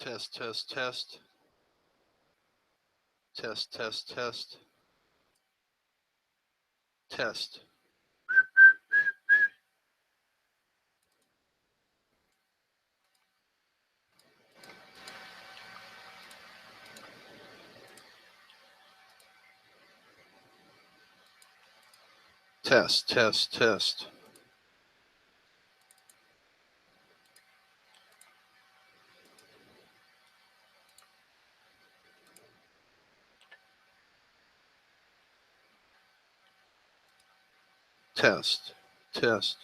Test, test, test. Test, test, test. Test. Test, test, test. Test, test.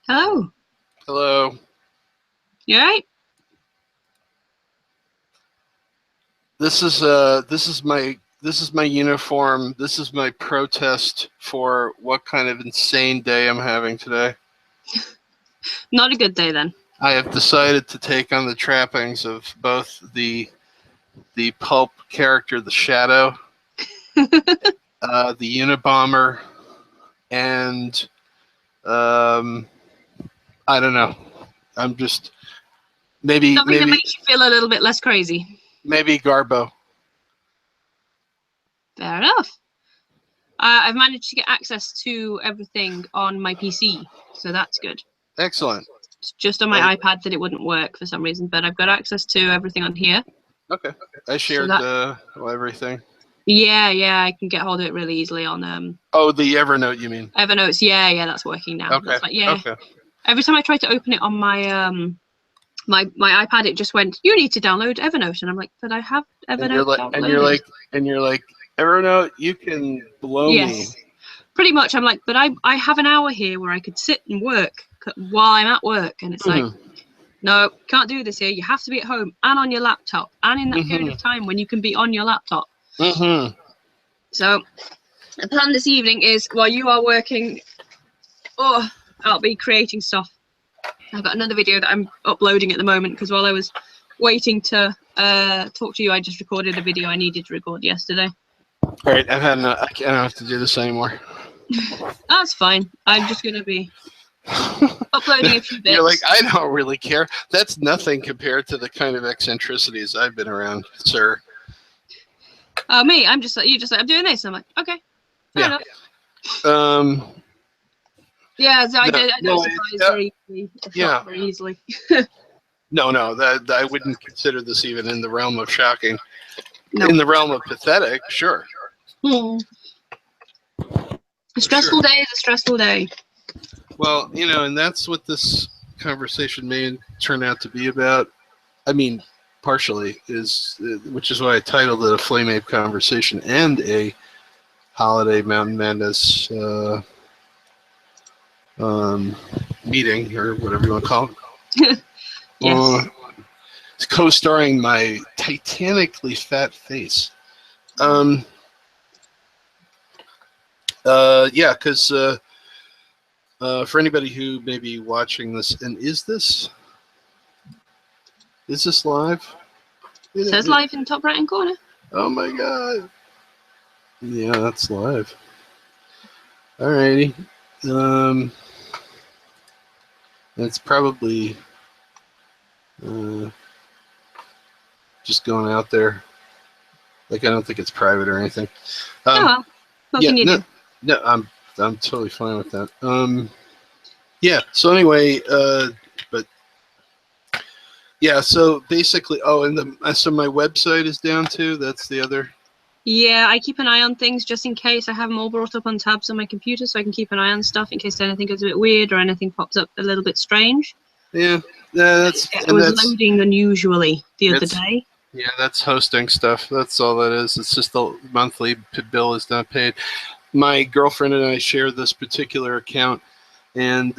Hello. Hello. You all right? This is my uniform. This is my protest for what kind of insane day I'm having today. Not a good day then. I have decided to take on the trappings of both the pulp character, the Shadow, the Unabomber, and I don't know. I'm just maybe Something that makes you feel a little bit less crazy. Maybe Garbo. Fair enough. I've managed to get access to everything on my PC, so that's good. Excellent. It's just on my iPad that it wouldn't work for some reason, but I've got access to everything on here. Okay. I shared everything. Yeah, I can get hold of it really easily on Oh, the Evernote, you mean? Evernote. Yeah, that's working now. Okay. That's like, yeah. Okay. Every time I try to open it on my my iPad, it just went, "You need to download Evernote," and I'm like, "But I have Evernote." And you're like, Evernote, you can blow me. Pretty much. I'm like, but I have an hour here where I could sit and work while I'm at work, and it's like, no, can't do this here. You have to be at home and on your laptop, and in that period of time when you can be on your laptop. So the plan this evening is, while you are working, I'll be creating stuff. I've got another video that I'm uploading at the moment, because while I was waiting to talk to you, I just recorded a video I needed to record yesterday. All right, I've had enough. I don't have to do this anymore. That's fine. I'm just going to be uploading a few bits. You're like, I don't really care. That's nothing compared to the kind of eccentricities I've been around, sir. Oh, me? I'm just like, you're just like, I'm doing this. I'm like, okay. Fair enough. Yeah, so I don't surprise very easily. No, that I wouldn't consider this even in the realm of shocking. No. In the realm of pathetic, sure. A stressful day is a stressful day. Well, and that's what this conversation may turn out to be about. I mean, partially which is why I titled it a Flameape conversation and a Holliday Mountain Madness meeting, or whatever you want to call it. Yes. It's co-starring my titanically fat face. Yeah, because for anybody who may be watching this, and is this live? It says live in the top right-hand corner. Oh my god. Yeah, that's live. Alrighty. It's probably just going out there. Like, I don't think it's private or anything. What can you do? No, I'm totally fine with that. Yeah. So anyway, but yeah. So basically, and so my website is down too. That's the other. Yeah, I keep an eye on things just in case. I have them all brought up on tabs on my computer, so I can keep an eye on stuff in case anything goes a bit weird or anything pops up a little bit strange. Yeah, that's. It was loading unusually the other day. Yeah, that's hosting stuff. That's all that is. It's just the monthly bill is not paid. My girlfriend and I share this particular account, and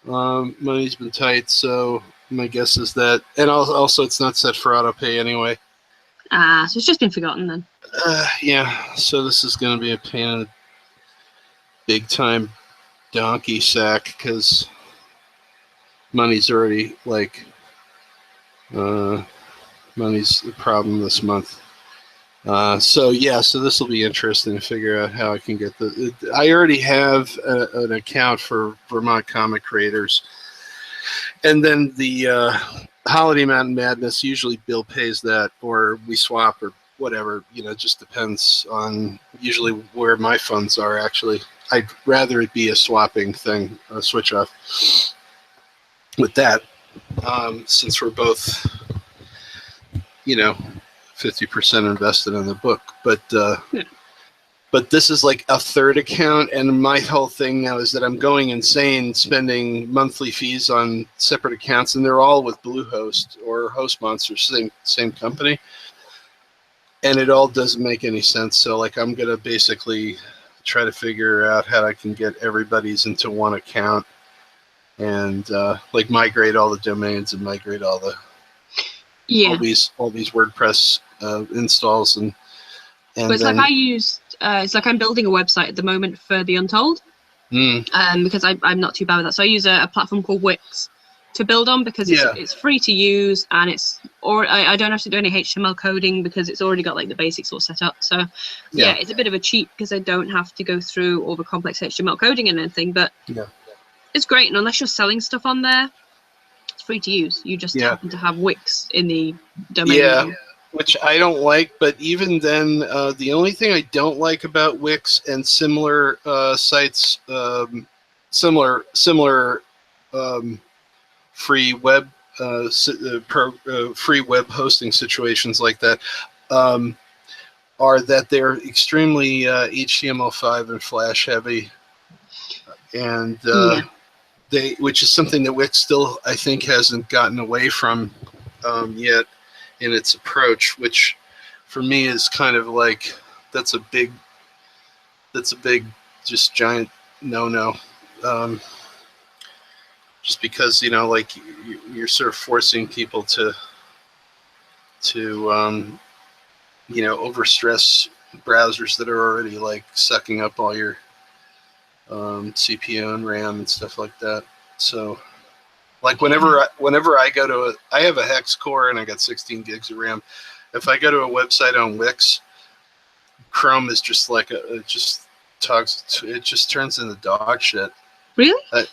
money's been tight. So my guess is that, and also it's not set for auto pay anyway. So it's just been forgotten then. Yeah, so this is going to be a pain in the big time donkey sack because money's already money's the problem this month. So this will be interesting to figure out how I can get I already have an account for Vermont Comic Creators, and then the Holiday Mountain Madness, usually Bill pays that, or we swap, or whatever. It just depends on usually where my funds are. Actually, I'd rather it be a swapping thing, a switch off with that, since we're both, 50% invested in the book. But this is like a third account, and my whole thing now is that I'm going insane spending monthly fees on separate accounts, and they're all with Bluehost or Host Monster, same company, and it all doesn't make any sense. So I'm gonna basically try to figure out how I can get everybody's into one account, and migrate all the domains and migrate all the all these WordPress installs and but it's like I used. It's like I'm building a website at the moment for The Untold, because I'm not too bad with that. So I use a platform called Wix to build on because it's free to use, and I don't have to do any HTML coding because it's already got the basics all set up. So it's a bit of a cheat because I don't have to go through all the complex HTML coding and anything. But it's great, and unless you're selling stuff on there, it's free to use. You just happen to have Wix in the domain name. Which I don't like, but even then, the only thing I don't like about Wix and similar sites, similar free web free web hosting situations like that, are that they're extremely HTML5 and Flash heavy, and which is something that Wix still, I think, hasn't gotten away from yet in its approach, which for me is kind of that's a big just giant no. Just because you're sort of forcing people to overstress browsers that are already sucking up all your CPU and RAM and stuff like that. So whenever I go to I have a hex core and I got 16 gigs of RAM. If I go to a website on Wix, Chrome is just it just turns into dog shit. Really? I've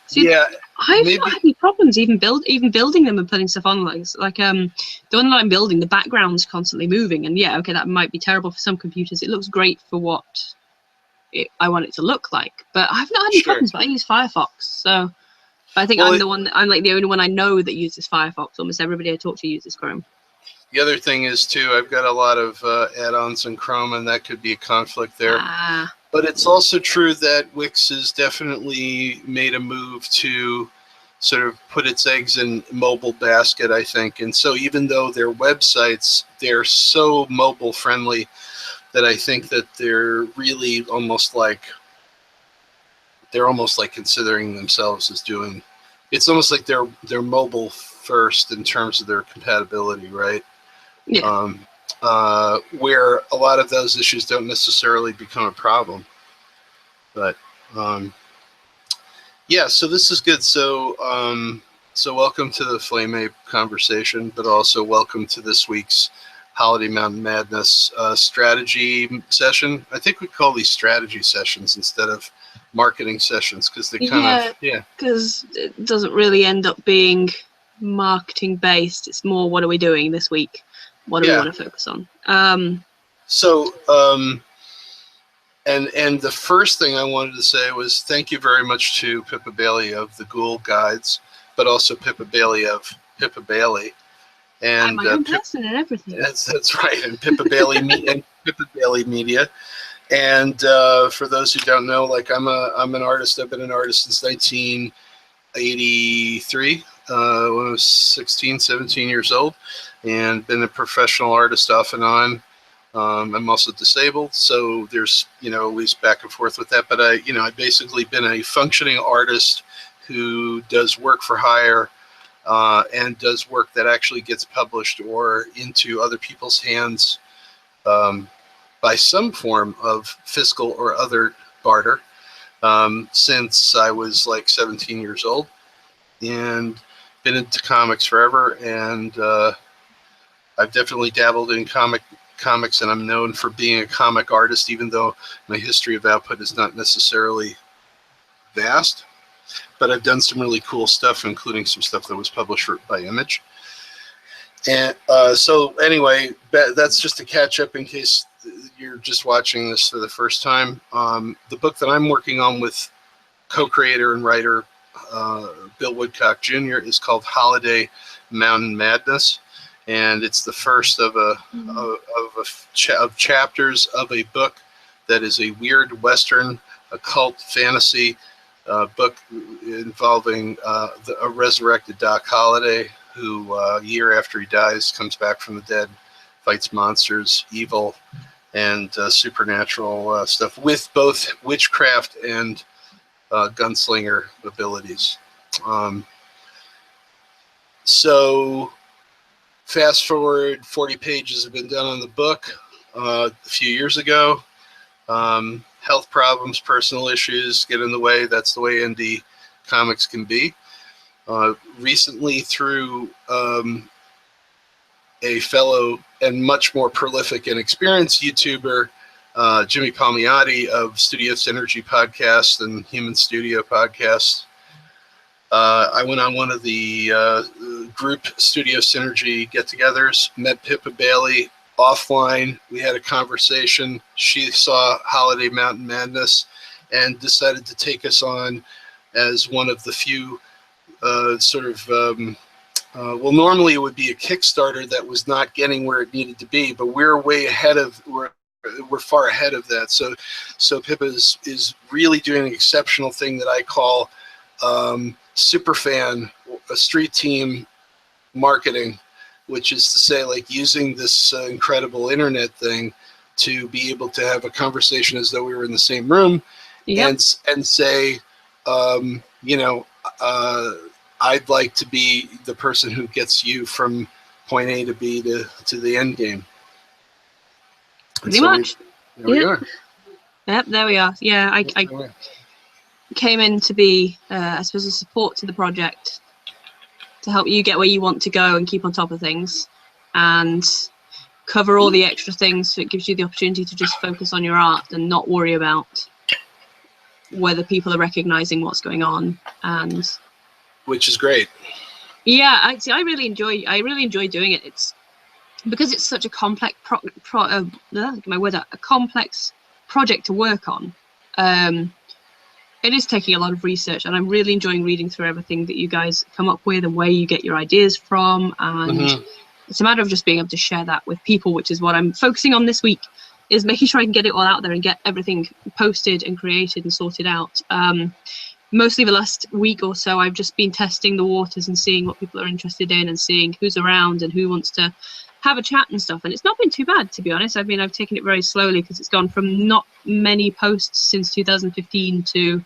not had any problems even building them and putting stuff on. The one that I'm building, the background's constantly moving, and that might be terrible for some computers. It looks great for what I want it to look like, but I've not had any problems. But I use Firefox, so I think I'm the only one I know that uses Firefox. Almost everybody I talk to uses Chrome. The other thing is too, I've got a lot of add-ons in Chrome, and that could be a conflict there. But it's also true that Wix has definitely made a move to sort of put its eggs in mobile basket, I think. And so even though their websites, they're so mobile friendly that I think that they're really almost considering themselves as doing, it's almost like they're mobile first in terms of their compatibility, right? Yeah. Where a lot of those issues don't necessarily become a problem. But so this is good. So welcome to the Flameape conversation, but also welcome to this week's Holiday Mountain Madness strategy session. I think we call these strategy sessions instead of marketing sessions because they kind of because it doesn't really end up being marketing based. It's more, what are we doing this week? What do we want to focus on? And the first thing I wanted to say was thank you very much to Pippa Bailey of the GHoul Guides, but also Pippa Bailey of Pippa Bailey. And I'm my own person and everything. That's right, and Pippa Bailey and Pippa Bailey Media. And for those who don't know, like I'm an artist. I've been an artist since 1983, when I was 16, 17 years old, and been a professional artist off and on. I'm also disabled, so there's always back and forth with that. But I've basically been a functioning artist who does work for hire. And does work that actually gets published or into other people's hands by some form of fiscal or other barter since I was like 17 years old, and been into comics forever. And I've definitely dabbled in comics, and I'm known for being a comic artist, even though my history of output is not necessarily vast. But I've done some really cool stuff, including some stuff that was published by Image. And so anyway, that's just to catch up in case you're just watching this for the first time. The book that I'm working on with co-creator and writer Bill Woodcock Jr. is called Holiday Mountain Madness, and it's the first of chapters of a book that is a weird Western occult fantasy book involving a resurrected Doc Holliday, who year after he dies comes back from the dead, fights monsters, evil, and supernatural stuff with both witchcraft and gunslinger abilities. So fast forward, 40 pages have been done on the book a few years ago. Health problems, personal issues get in the way. That's the way indie comics can be. Recently, through a fellow and much more prolific and experienced YouTuber, Jimmy Palmiotti of Studio Synergy podcast and Human Studio podcast, I went on one of the group Studio Synergy get-togethers, met Pippa Bailey offline. We had a conversation. She saw Holiday Mountain Madness and decided to take us on as one of the few normally it would be a Kickstarter that was not getting where it needed to be, but we're way ahead of, we're far ahead of that. So Pippa is really doing an exceptional thing that I call superfan, a street team marketing, which is to say, like, using this incredible internet thing to be able to have a conversation as though we were in the same room. Yep. and say, I'd like to be the person who gets you from point A to B to the end game. Pretty much. There we are. Yep, there we are. Yeah, I came in to be, I suppose, a support to the project, to help you get where you want to go and keep on top of things and cover all the extra things, so it gives you the opportunity to just focus on your art and not worry about whether people are recognizing what's going on. And which is great. Yeah, I really enjoy doing it. It's because it's such a complex a complex project to work on. It is taking a lot of research, and I'm really enjoying reading through everything that you guys come up with and where you get your ideas from. And it's a matter of just being able to share that with people, which is what I'm focusing on this week, is making sure I can get it all out there and get everything posted and created and sorted out. Mostly the last week or so, I've just been testing the waters and seeing what people are interested in and seeing who's around and who wants to have a chat and stuff. And it's not been too bad, to be honest. I've taken it very slowly, because it's gone from not many posts since 2015 to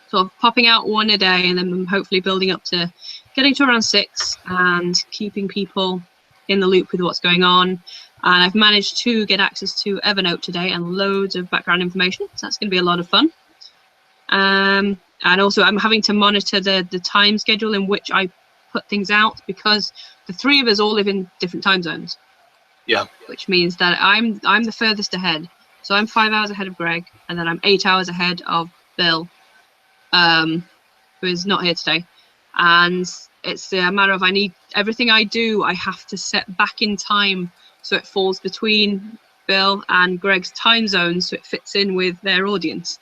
sort of popping out one a day, and then hopefully building up to getting to around 6 and keeping people in the loop with what's going on. And I've managed to get access to Evernote today and loads of background information, so that's going to be a lot of fun. And also I'm having to monitor the time schedule in which I put things out, because the three of us all live in different time zones. Yeah. Which means that I'm the furthest ahead. So I'm 5 hours ahead of Greg, and then I'm 8 hours ahead of Bill, who is not here today. And it's a matter of everything I do, I have to set back in time so it falls between Bill and Greg's time zones, so it fits in with their audience,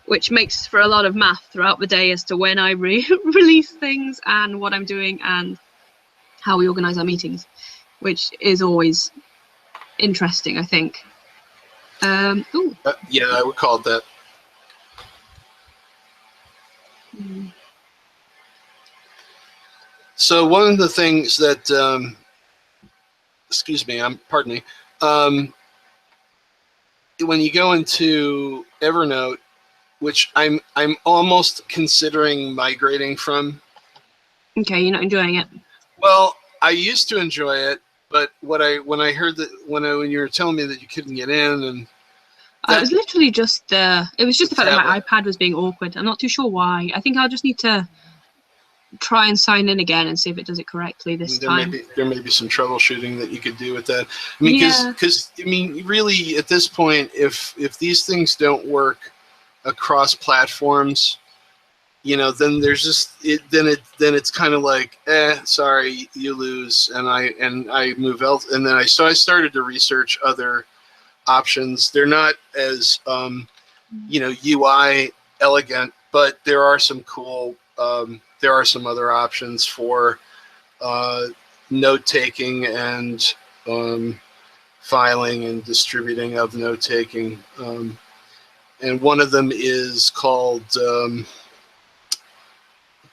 which makes for a lot of math throughout the day as to when I release things and what I'm doing and how we organize our meetings, which is always interesting, I think. Yeah, I would call it that. So one of the things that, pardon me, when you go into Evernote, which I'm almost considering migrating from. Okay, you're not enjoying it. Well, I used to enjoy it, but when I heard that when you were telling me that you couldn't get in, and it was literally just it was just the fact that my tablet. iPad was being awkward. I'm not too sure why. I think I'll just need to try and sign in again and see if it does it correctly this time. There may be some troubleshooting that you could do with that. I mean, because really at this point, if these things don't work across platforms, then there's just then it's kind of like, sorry, you lose, and I move else, and then I started to research other options. They're not as UI elegant, but there are some cool. There are some other options for note taking and filing and distributing of note taking, and one of them is called.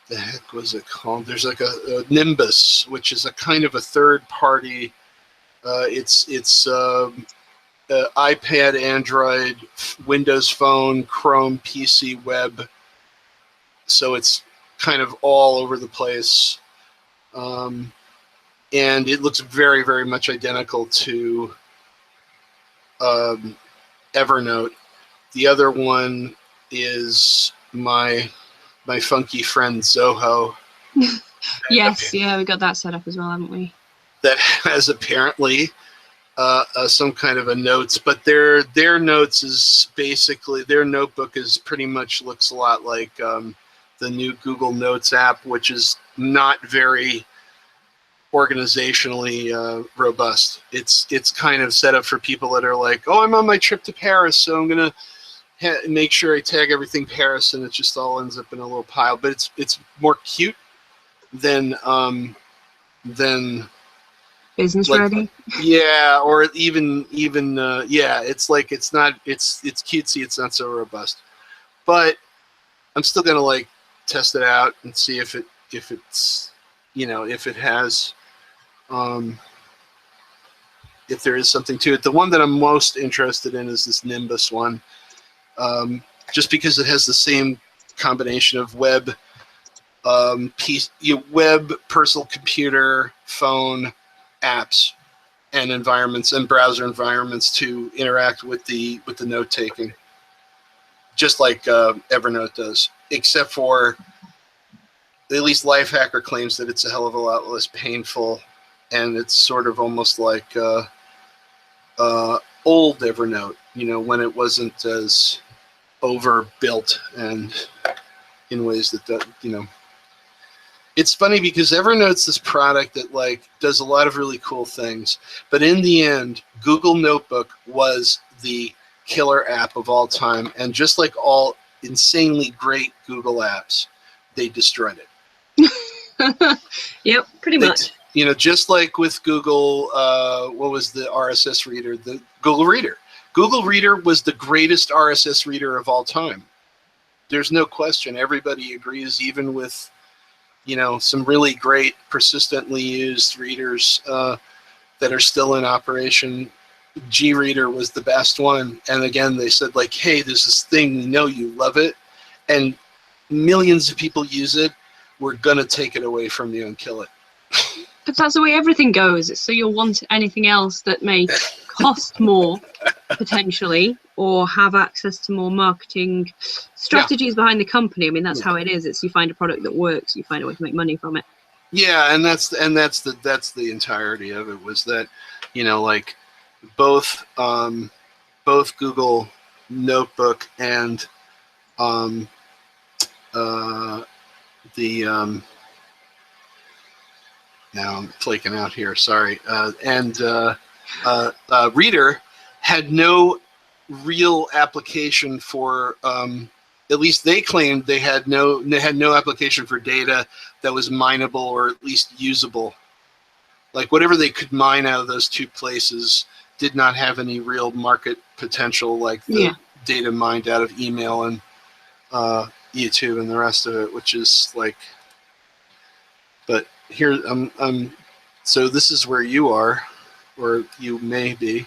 The heck was it called? There's like a Nimbus, which is a kind of a third-party. It's iPad, Android, Windows Phone, Chrome, PC, web. So it's kind of all over the place, and it looks very, very much identical to Evernote. The other one is my funky friend Zoho. Yes, yeah, we got that set up as well, haven't we? That has apparently some kind of a notes, but their notes is basically, their notebook is pretty much looks a lot like the new Google Notes app, which is not very organizationally robust. It's kind of set up for people that are like, oh, I'm on my trip to Paris, so I'm gonna make sure I tag everything Paris, and it just all ends up in a little pile. But it's more cute than business like, ready. Yeah, or even yeah. It's like it's cutesy. It's not so robust, but I'm still gonna like test it out and see if it's if it has if there is something to it. The one that I'm most interested in is this Nimbus one. Just because it has the same combination of web, web, personal computer, phone, apps, and environments and browser environments to interact with the note taking, just like Evernote does. Except for, at least Lifehacker claims that it's a hell of a lot less painful, and it's sort of almost like old Evernote, when it wasn't as overbuilt and in ways that it's funny because Evernote's this product that like does a lot of really cool things, but in the end, Google Notebook was the killer app of all time, and just like all insanely great Google apps, they destroyed it. Yep, pretty much. Just like with Google, what was the RSS reader? The Google Reader. Google Reader was the greatest RSS reader of all time. There's no question. Everybody agrees, even with, some really great, persistently used readers that are still in operation. G-Reader was the best one. And again, they said, like, hey, there's this thing, we know you love it, and millions of people use it. We're going to take it away from you and kill it. But that's the way everything goes. So you'll want anything else that may cost more, potentially, or have access to more marketing strategies behind the company. I mean, that's how it is. It's you find a product that works, you find a way to make money from it. Yeah, and that's the entirety of it, was that like both both Google Notebook and the now I'm flaking out here. Sorry, and Reader had no real application for. At least they claimed they had no application for data that was mineable or at least usable. Like whatever they could mine out of those two places did not have any real market potential, like the data mined out of email and YouTube and the rest of it, which is like. But here so this is where you are, or you may be.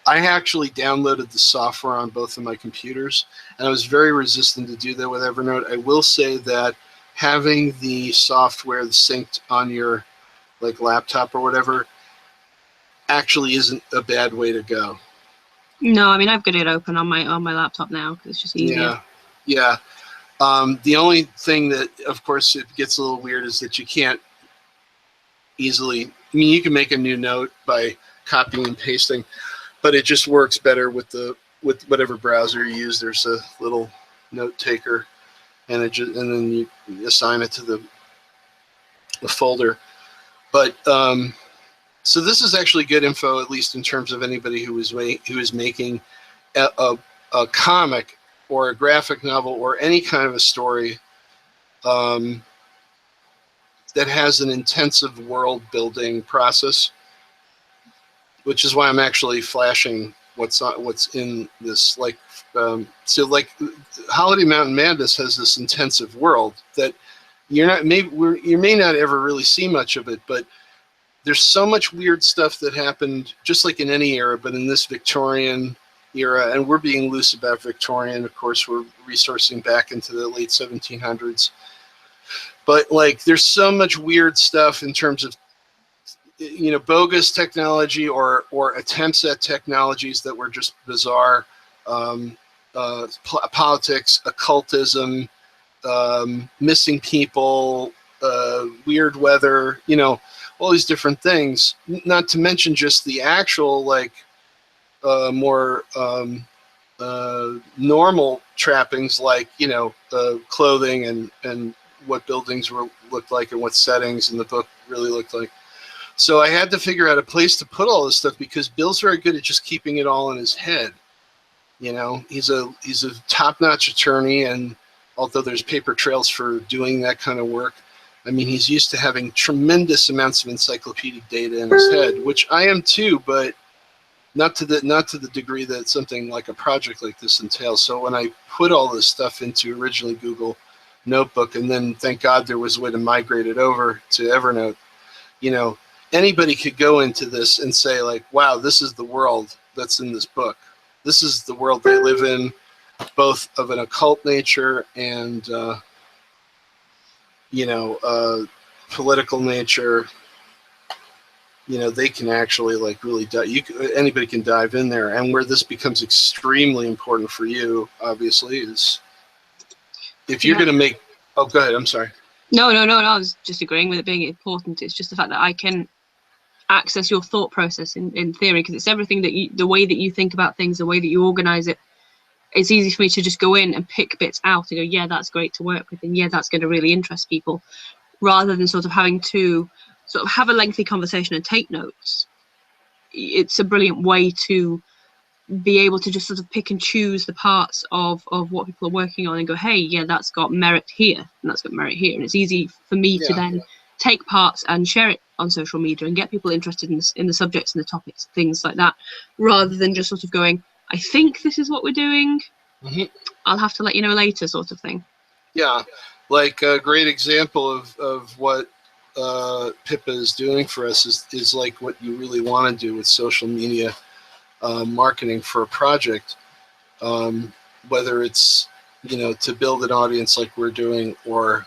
I actually downloaded the software on both of my computers, and I was very resistant to do that with Evernote. I will say that having the software synced on your laptop or whatever actually isn't a bad way to go. No, I mean I've got it open on my laptop now because it's just easier. Yeah. The only thing that, of course, it gets a little weird is that you can't easily. I mean, you can make a new note by copying and pasting, but it just works better with whatever browser you use. There's a little note taker, and then you assign it to the folder. But so this is actually good info, at least in terms of anybody who is making a comic or a graphic novel or any kind of a story that has an intensive world building process. Which is why I'm actually flashing what's in this. So Holiday Mountain Madness has this intensive world that you may not ever really see much of it, but there's so much weird stuff that happened, just like in any era, but in this Victorian era, and we're being loose about Victorian. Of course, we're resourcing back into the late 1700s, but there's so much weird stuff in terms of bogus technology or attempts at technologies that were just bizarre, politics, occultism, missing people, weird weather, all these different things, not to mention just the actual more normal trappings clothing and what buildings looked like and what settings in the book really looked like. So I had to figure out a place to put all this stuff because Bill's very good at just keeping it all in his head. He's a top-notch attorney, and although there's paper trails for doing that kind of work, I mean, he's used to having tremendous amounts of encyclopedic data in his head, which I am too, but not to the degree that something like a project like this entails. So when I put all this stuff into originally Google Notebook, and then thank God there was a way to migrate it over to Evernote, anybody could go into this and say wow, this is the world that's in this book. This is the world they live in, both of an occult nature and, political nature. They can actually really anybody can dive in there. And where this becomes extremely important for you, obviously, is if you're going to make. Oh, go ahead. I'm sorry. No. I was just agreeing with it being important. It's just the fact that I can access your thought process in theory, because it's everything the way that you think about things, the way that you organize it. It's easy for me to just go in and pick bits out and go, yeah, that's great to work with, and yeah, that's going to really interest people, rather than sort of having to sort of have a lengthy conversation and take notes. It's a brilliant way to be able to just sort of pick and choose the parts of what people are working on and go, hey, yeah, that's got merit here and that's got merit here. And it's easy for me to then take parts and share it on social media and get people interested in the subjects and the topics, things like that, rather than just sort of going, I think this is what we're doing. Mm-hmm. I'll have to let you know later, sort of thing. Yeah, a great example of what Pippa is doing for us is what you really want to do with social media marketing for a project, whether it's to build an audience like we're doing, or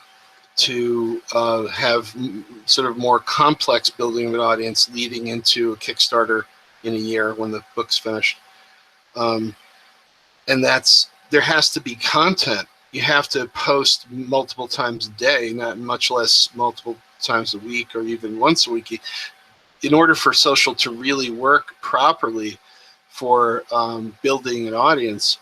to have sort of more complex building of an audience leading into a Kickstarter in a year when the book's finished. And there has to be content. You have to post multiple times a day, not much less multiple times a week or even once a week. in order for social to really work properly for building an audience,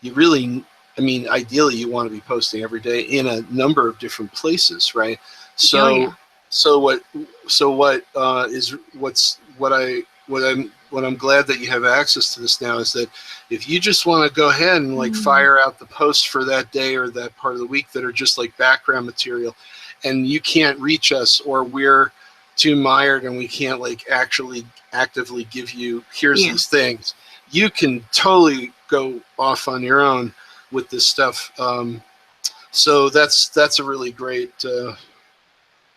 you really, I mean, ideally you want to be posting every day in a number of different places, right? So, what I'm glad that you have access to this now is that if you just want to go ahead and like fire out the posts for that day or that part of the week that are just like background material, and you can't reach us, or we're too mired and we can't like actually actively give you these things, you can totally go off on your own with this stuff. So that's a really great.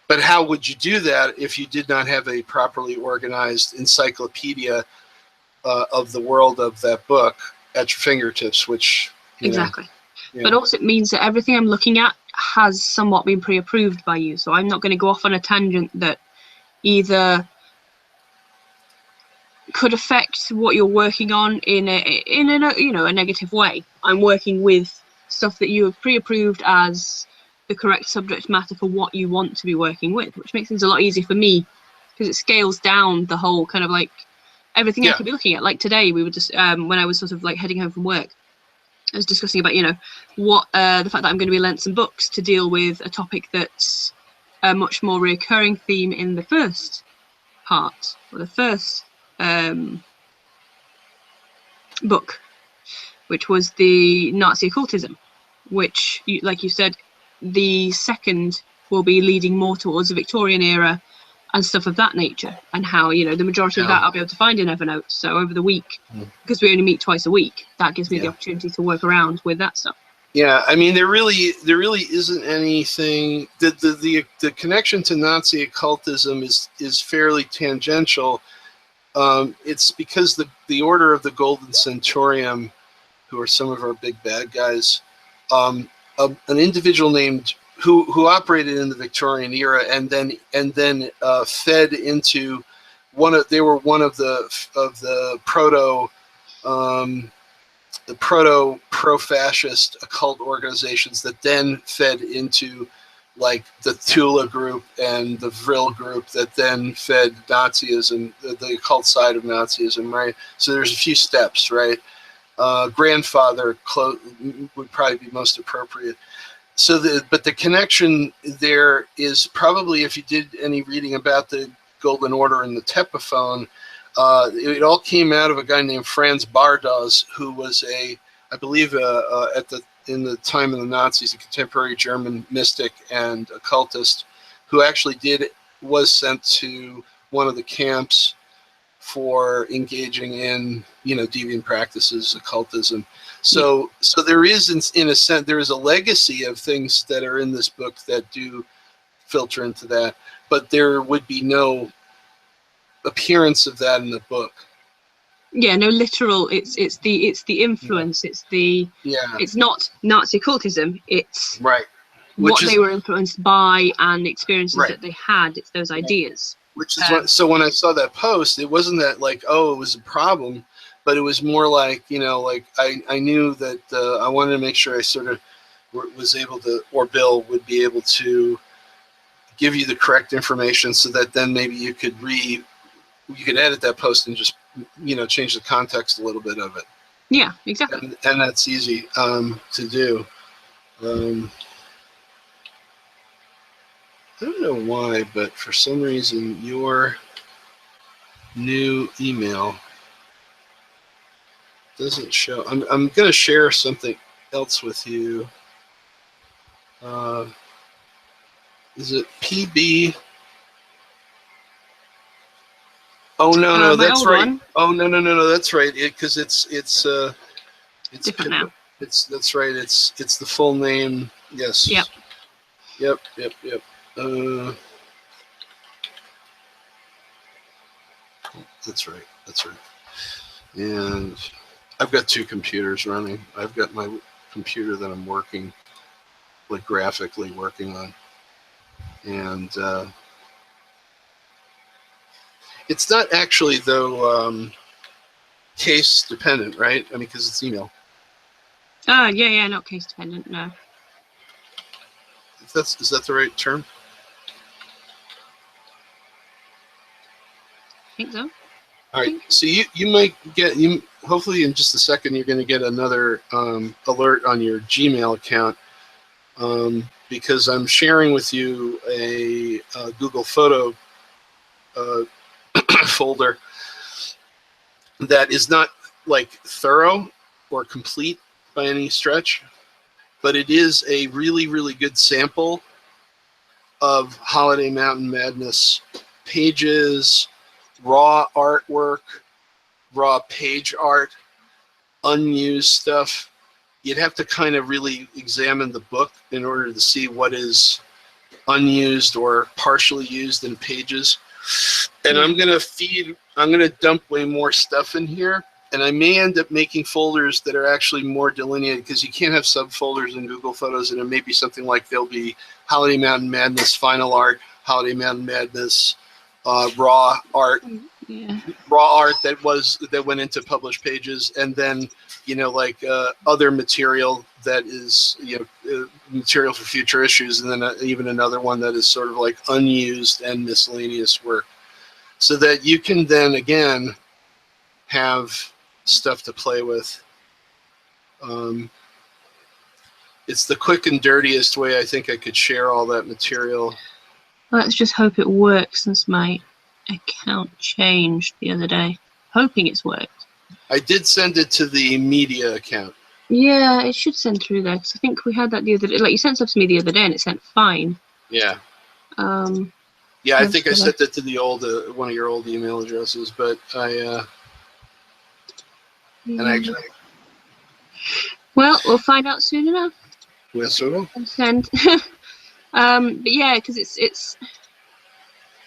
But how would you do that if you did not have a properly organized encyclopedia of the world of that book at your fingertips? Which exactly. But also it means that everything I'm looking at has somewhat been pre-approved by you, so I'm not going to go off on a tangent that either could affect what you're working on in a negative way. I'm working with stuff that you have pre-approved as the correct subject matter for what you want to be working with, which makes things a lot easier for me because it scales down the whole kind of like everything I could be looking at. Like today, we were just when I was sort of like heading home from work, I was discussing about what the fact that I'm going to be lent some books to deal with a topic that's a much more recurring theme in the first part, or the first book, which was the Nazi occultism, which, like you said, the second will be leading more towards the Victorian era and stuff of that nature, and how the majority of that I'll be able to find in Evernote. So over the week, because we only meet twice a week, that gives me the opportunity to work around with that stuff. Yeah, I mean, there really isn't anything. The connection to Nazi occultism is fairly tangential. It's because the Order of the Golden Centurion, who are some of our big bad guys, an individual named who operated in the Victorian era and then fed into they were one of the proto pro-fascist occult organizations that then fed into like the Tula group and the Vril group that then fed Nazism, the occult side of Nazism, right? So there's a few steps, right? Grandfather would probably be most appropriate. So but the connection there is probably, if you did any reading about the Golden Order and the Tepophone, it all came out of a guy named Franz Bardos, who was I believe in the time of the Nazis, a contemporary German mystic and occultist who actually was sent to one of the camps for engaging in deviant practices, occultism. So there is, in a sense, there is a legacy of things that are in this book that do filter into that, but there would be no appearance of that in the book. Yeah, no literal. It's the influence. It's not Nazi occultism. It's right. What they were influenced by and the experiences that they had. It's those ideas. Which is so when I saw that post, it wasn't that like, oh, it was a problem, but it was more like, like I knew that I wanted to make sure I sort of was able to, or Bill would be able to give you the correct information so that then maybe you could edit that post and just, change the context a little bit of it. Yeah, exactly. And that's easy to do. I don't know why, but for some reason your new email doesn't show. I'm going to share something else with you. Is it PB? Oh no, that's right. One. Oh no, that's right. Because it's different now. That's right. It's the full name. Yes. Yep. That's right. And I've got two computers running. I've got my computer that I'm working, like graphically working on, and it's not actually though case dependent, right? I mean, because it's email. Yeah, not case dependent. No. Is that the right term? think so. All right, so you might get, hopefully in just a second you're going to get another alert on your Gmail account, because I'm sharing with you a Google Photo folder that is not like thorough or complete by any stretch, but it is a really, really good sample of Holiday Mountain Madness pages, raw artwork, raw page art, unused stuff. You'd have to kind of really examine the book in order to see what is unused or partially used in pages. And I'm gonna dump way more stuff in here, and I may end up making folders that are actually more delineated, because you can't have subfolders in Google Photos, and it may be something like there'll be Holiday Mountain Madness Final Art, Holiday Mountain Madness raw art, raw art that went into published pages, and then like other material that is material for future issues, and then even another one that is sort of like unused and miscellaneous work, so that you can then again have stuff to play with. It's the quick and dirtiest way I think I could share all that material. Let's just hope it works, since my account changed the other day. Hoping it's worked. I did send it to the media account. Yeah, it should send through there, because I think we had that the other day. Like, you sent stuff to me the other day and it sent fine. Yeah. Yeah, I think I sent it to the old one of your old email addresses, but and actually. Well, we'll find out soon enough. Yes, we will. Send. But yeah, because it's.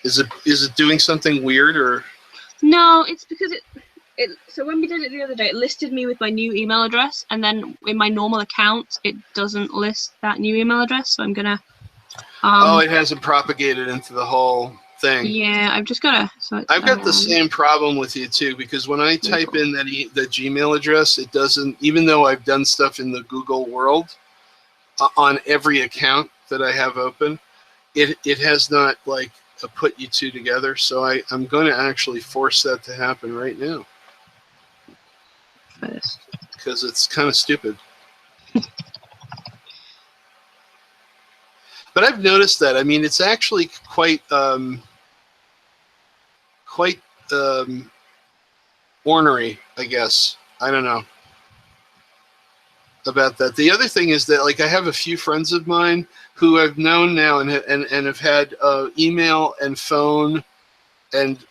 Is it doing something weird or? No, it's because it. So when we did it the other day, it listed me with my new email address, and then in my normal account, it doesn't list that new email address. So I'm gonna. Oh, it hasn't propagated into the whole thing. Yeah, I've just gotta. So I've got the same problem with you too, because when I type in the Gmail address, it doesn't. Even though I've done stuff in the Google world, on every account that I have open, it has not like put you two together. So I'm going to actually force that to happen right now. First. Because it's kind of stupid. But I've noticed that. I mean, it's actually quite ornery, I guess. I don't know about that. The other thing is that, like, I have a few friends of mine who I've known now and have had email and phone and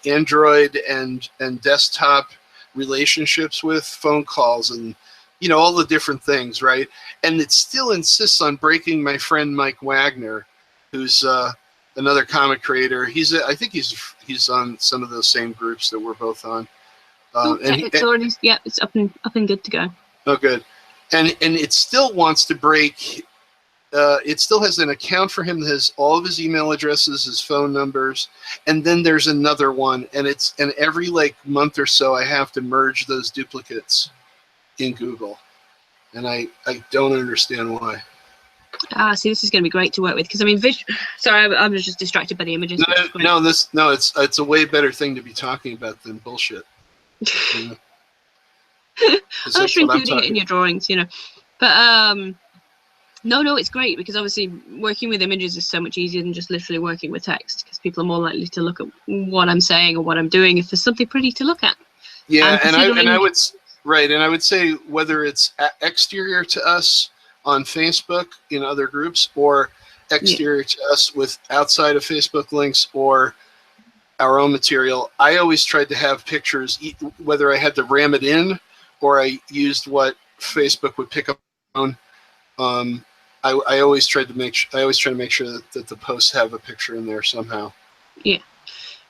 Android and desktop relationships with, phone calls and all the different things, right? And it still insists on breaking my friend Mike Wagner, who's another comic creator. I think he's on some of those same groups that we're both on. It's already it's up and good to go. Oh, good. And it still wants to break. It still has an account for him that has all of his email addresses, his phone numbers, and then there's another one, and every like month or so I have to merge those duplicates in Google, and I don't understand why. See, this is going to be great to work with, because I mean, sorry, I was just distracted by the images. It's a way better thing to be talking about than bullshit. I'm sure including it in your drawings, but no, it's great, because obviously working with images is so much easier than just literally working with text, because people are more likely to look at what I'm saying or what I'm doing if there's something pretty to look at. Yeah, and I would say whether it's exterior to us on Facebook in other groups, or exterior to us with outside of Facebook links or our own material, I always tried to have pictures, whether I had to ram it in or I used what Facebook would pick up on. I always try to make sure that the posts have a picture in there somehow. Yeah.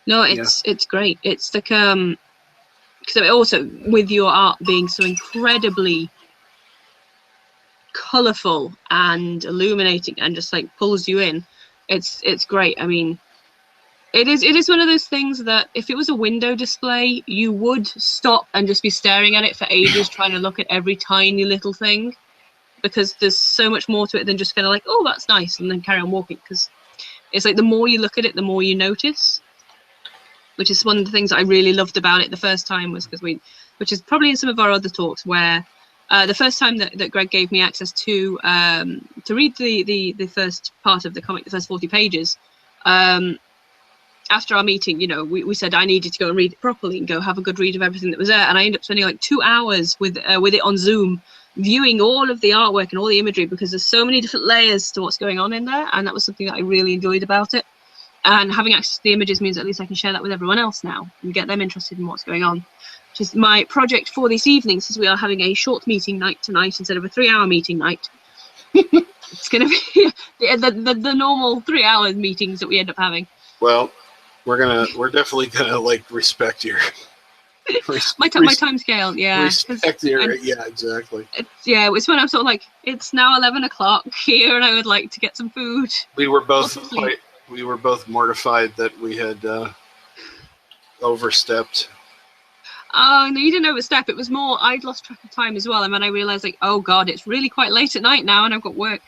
No, it's great. It's like because also with your art being so incredibly colorful and illuminating and just like pulls you in, it's great. I mean, it is one of those things that if it was a window display, you would stop and just be staring at it for ages trying to look at every tiny little thing, because there's so much more to it than just kind of like, oh, that's nice, and then carry on walking, because it's like the more you look at it, the more you notice. which is one of the things I really loved about it the first time, was because which is probably in some of our other talks, where the first time that Greg gave me access to read the first part of the comic, the first 40 pages, after our meeting, you know, we said I needed to go and read it properly and go have a good read of everything that was there, and I ended up spending like 2 hours with it on Zoom, viewing all of the artwork and all the imagery, because there's so many different layers to what's going on in there, and that was something that I really enjoyed about it. And having access to the images means at least I can share that with everyone else now and get them interested in what's going on. Which is my project for this evening, since we are having a short meeting night tonight instead of a 3-hour meeting night. It's going to be the normal 3-hour meetings that we end up having. Well, we're definitely gonna like respect your my time scale, yeah. Respect your, yeah, exactly. It's when I'm sort of like, it's now 11 o'clock here, and I would like to get some food. We were both mortified that we had overstepped. Oh, no, you didn't overstep. It was more I'd lost track of time as well, and then I realized, like, oh god, it's really quite late at night now, and I've got work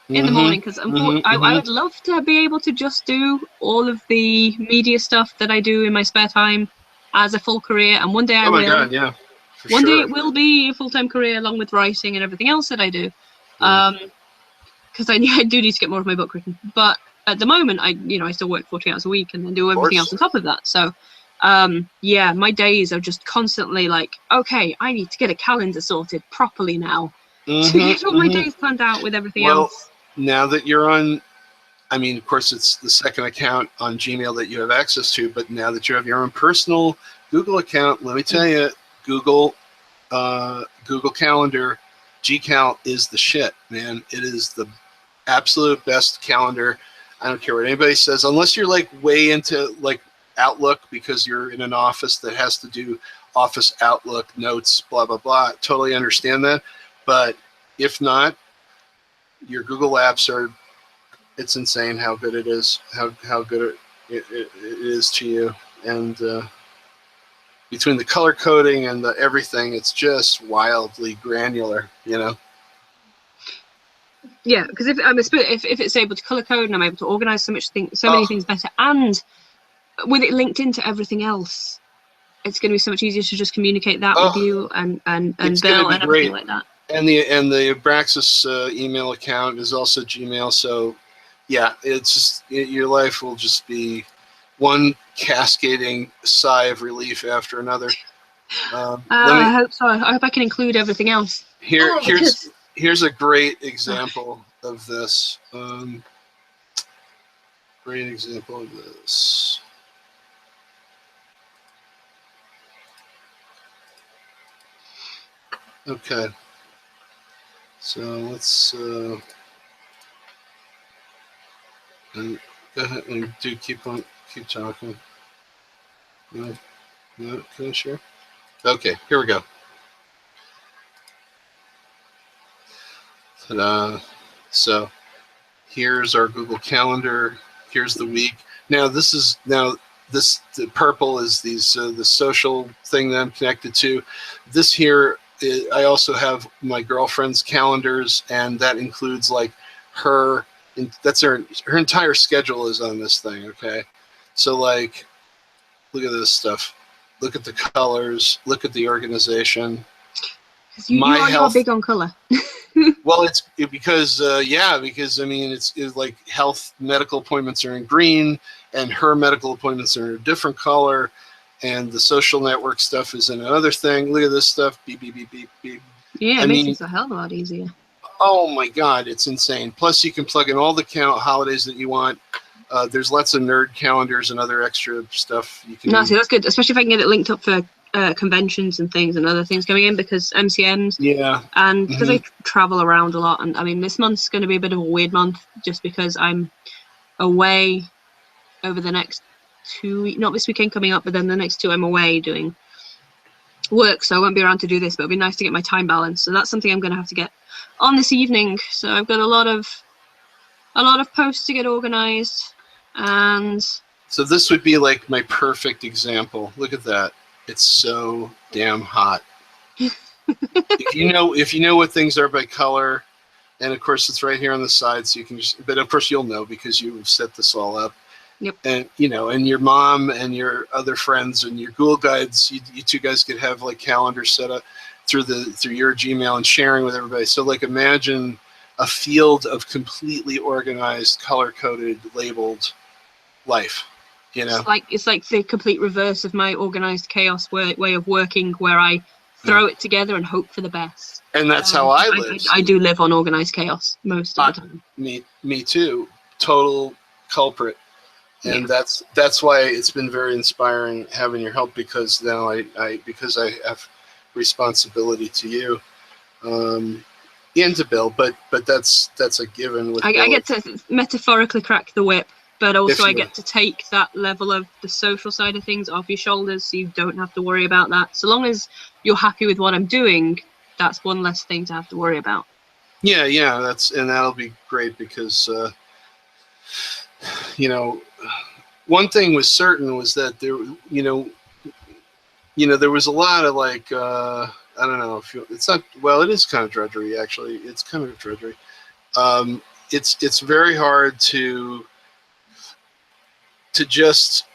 in the morning, because I would love to be able to just do all of the media stuff that I do in my spare time as a full career, and one day I will. Oh my god, yeah. One day it will be a full-time career along with writing and everything else that I do, because I do need to get more of my book written. But at the moment, I still work 40 hours a week and then do everything else on top of that. So yeah, my days are just constantly like, okay, I need to get a calendar sorted properly now to get all my days planned out with everything else. Now that you're on, I mean, of course, it's the second account on Gmail that you have access to, but now that you have your own personal Google account, let me tell you, Google Calendar, GCal is the shit, man. It is the absolute best calendar. I don't care what anybody says, unless you're like way into like Outlook because you're in an office that has to do Office Outlook notes, blah, blah, blah. Totally understand that. But if not, your Google apps are, it's insane how good it is, how good it is to you. And between the color coding and the everything, it's just wildly granular, you know? Yeah, because if it's able to color code and I'm able to organize so many things better, and with it linked into everything else, it's going to be so much easier to just communicate that with you and Bill and everything like that. And the Abraxas email account is also Gmail, so yeah, it's just your life will just be one cascading sigh of relief after another. I hope so. I hope I can include everything else. Here's a great example of this. Great example of this. Okay. So let's go ahead and keep talking. No, can I share? Okay, here we go. Ta-da. So here's our Google Calendar. Here's the week. Now the purple is these the social thing that I'm connected to. This here, I also have my girlfriend's calendars, and that includes like her. That's her entire schedule is on this thing. Okay, so like, look at this stuff. Look at the colors. Look at the organization. You're big on color. Well, because I mean it's like health medical appointments are in green, and her medical appointments are in a different color, and the social network stuff is in another thing. Look at this stuff. Beep beep beep beep beep. Yeah, it makes it a hell of a lot easier. Oh my God, it's insane. Plus, you can plug in all the holidays that you want. There's lots of nerd calendars and other extra stuff you can. No, see, that's good, especially if I can get it linked up for conventions and things and other things coming in, because MCMs. Yeah. And because I travel around a lot, and I mean, this month's going to be a bit of a weird month just because I'm away over the next 2 weeks. Not this weekend coming up, but then the next 2 I'm away doing work, so I won't be around to do this. But it'll be nice to get my time balance. So that's something I'm going to have to get on this evening. So I've got a lot of posts to get organized, and so this would be like my perfect example. Look at that. It's so damn hot. if you know what things are by color, and of course it's right here on the side, so you can just. But of course you'll know because you've set this all up. Yep. And and your mom and your other friends and your GHoul Guides, you two guys could have like calendars set up through your Gmail and sharing with everybody. So like imagine a field of completely organized, color-coded, labeled life. It's like the complete reverse of my organized chaos way of working, where I throw it together and hope for the best. And that's how I live. I do live on organized chaos most of the time. Me too. Total culprit. And that's why it's been very inspiring having your help, because now I have responsibility to you, and to Bill, but that's a given. With I get to metaphorically crack the whip, but also I get to take that level of the social side of things off your shoulders, so you don't have to worry about that. So long as you're happy with what I'm doing, that's one less thing to have to worry about. Yeah, that'll be great, because one thing was certain was that there there was a lot of like I don't know if it's not, well, it is kind of drudgery, actually. It's kind of drudgery. It's very hard to just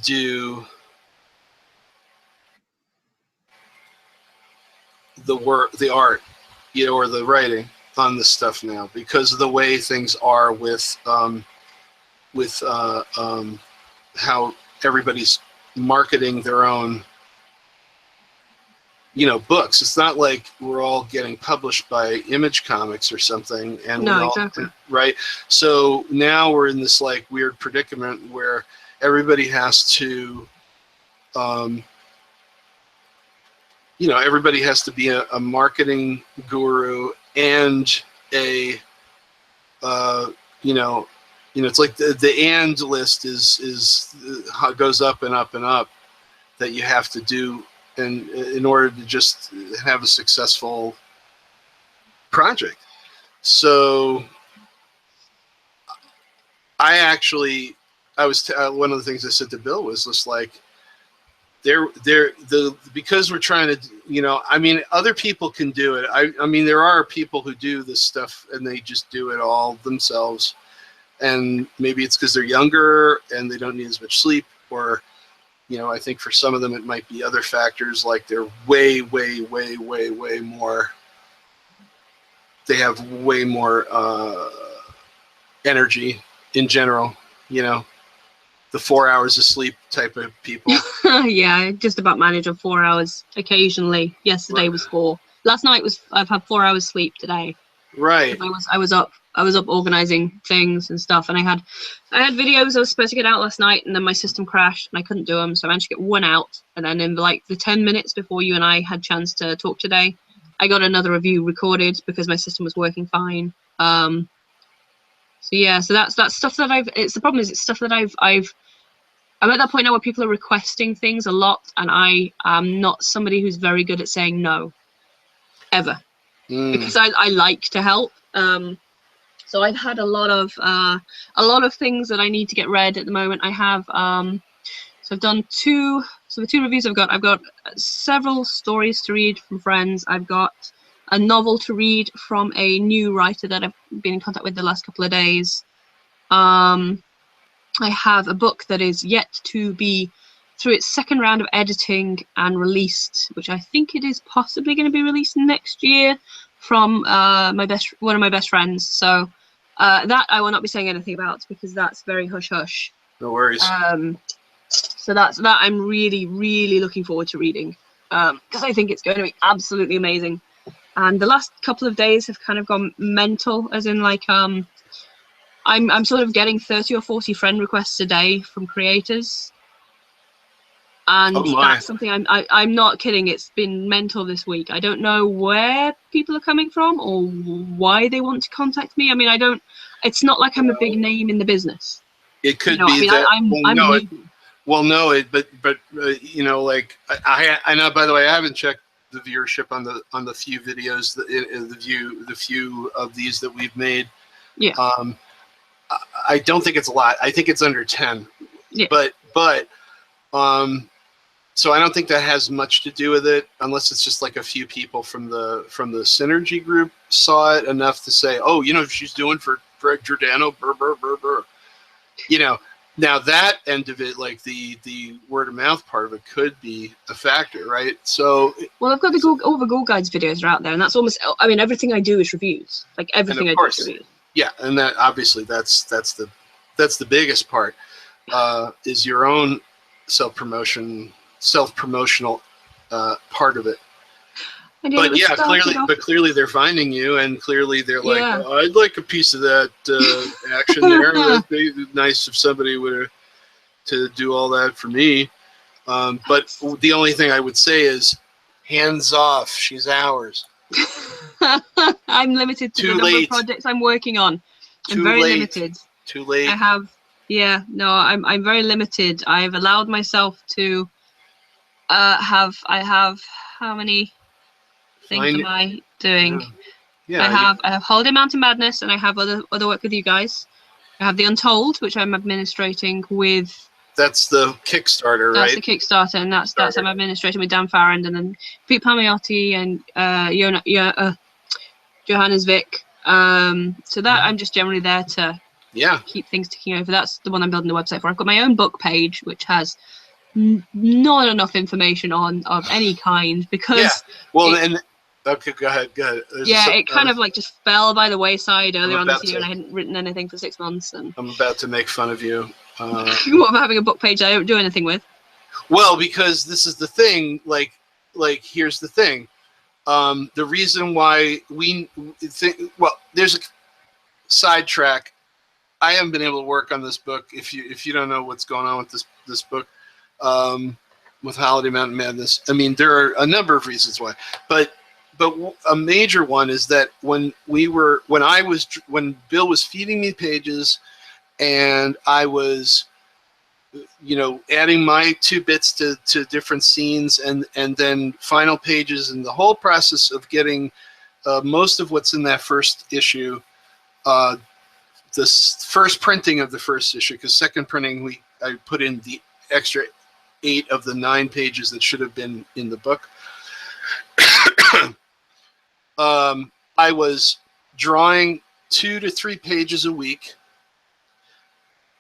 do the work, the art, or the writing on this stuff now, because of the way things are with how everybody's marketing their own books. It's not like we're all getting published by Image Comics or something, and no, exactly. Right. So now we're in this like weird predicament where everybody has to everybody has to be a marketing guru and a it's like the and list is goes up and up and up, that you have to do in order to just have a successful project. So I was one of the things I said to Bill was just like, because we're trying to, other people can do it. I mean, there are people who do this stuff and they just do it all themselves. And maybe it's because they're younger and they don't need as much sleep, or, I think for some of them it might be other factors, like they're way, way, way, way, way more. They have way more energy in general, the 4 hours of sleep type of people. Yeah, I just about manage on 4 hours occasionally. Yesterday was 4. Last night I've had 4 hours sleep today. Right. I was up organizing things and stuff, and I had videos I was supposed to get out last night, and then my system crashed and I couldn't do them, so I managed to get one out, and then in like the 10 minutes before you and I had chance to talk today, I got another review recorded because my system was working fine. So that's stuff that it's stuff that I'm at that point now where people are requesting things a lot, and I am not somebody who's very good at saying no, ever, because I like to help. So I've had a lot of things that I need to get read at the moment. I have so I've done two. So the 2 reviews I've got several stories to read from friends. I've got a novel to read from a new writer that I've been in contact with the last couple of days. I have a book that is yet to be through its second round of editing and released, which I think it is possibly going to be released next year, from one of my best friends. So that I will not be saying anything about, because that's very hush hush. No worries. So that I'm really, really looking forward to reading, because I think it's going to be absolutely amazing. And the last couple of days have kind of gone mental, as in like I'm sort of getting 30 or 40 friend requests a day from creators. And that's something I'm not kidding. It's been mental this week. I don't know where people are coming from or why they want to contact me. I mean, it's not like I'm a big name in the business. It could be that. Like I know. By the way, I haven't checked the viewership on the few videos, the few of these that we've made. Yeah. I don't think it's a lot. I think it's under 10. Yeah. But so I don't think that has much to do with it, unless it's just like a few people from the Synergy group saw it enough to say, oh, she's doing for Greg Giordano, burr, burr, burr, burr. You know, now that end of it, like the word of mouth part of it, could be a factor, right? So, well, I've got all the GHoul Guides videos are out there, and that's almost. I mean, everything I do is reviews. Like everything I do is reviews. Yeah, and that obviously that's the biggest part. Is your own self-promotional part of it. But yeah, clearly they're finding you, and clearly they're like, oh, I'd like a piece of that action there. That'd be nice if somebody were to do all that for me. But the only thing I would say is, hands off. She's ours. I'm limited to the number of projects I'm working on. I'm very limited. Too late. I'm very limited. I've allowed myself to have how many things am I doing? I have Holliday Mountain Madness, and I have other work with you guys. I have the Untold, which I'm administrating with. That's the Kickstarter, right? That's the Kickstarter, and that's I'm administrating with Dan Farrand, and then Pete Palmiotti and Johannes Vick. So that I'm just generally there to keep things ticking over. That's the one I'm building the website for. I've got my own book page, which has not enough information of any kind because okay, go ahead. It kind of like just fell by the wayside earlier on this year, and I hadn't written anything for 6 months. And I'm about to make fun of you. What, about having a book page I don't do anything with? Well, because this is the thing. Like here's the thing. The reason why we think, well, there's a sidetrack. I haven't been able to work on this book. If you don't know what's going on with this book, with Holliday Mountain Madness, I mean, there are a number of reasons why, but a major one is that when Bill was feeding me pages, and I was, adding my 2 bits to different scenes, and then final pages, and the whole process of getting most of what's in that first issue, this first printing of the first issue, because second printing I put in the extra 8 of the 9 pages that should have been in the book. I was drawing 2 to 3 pages a week.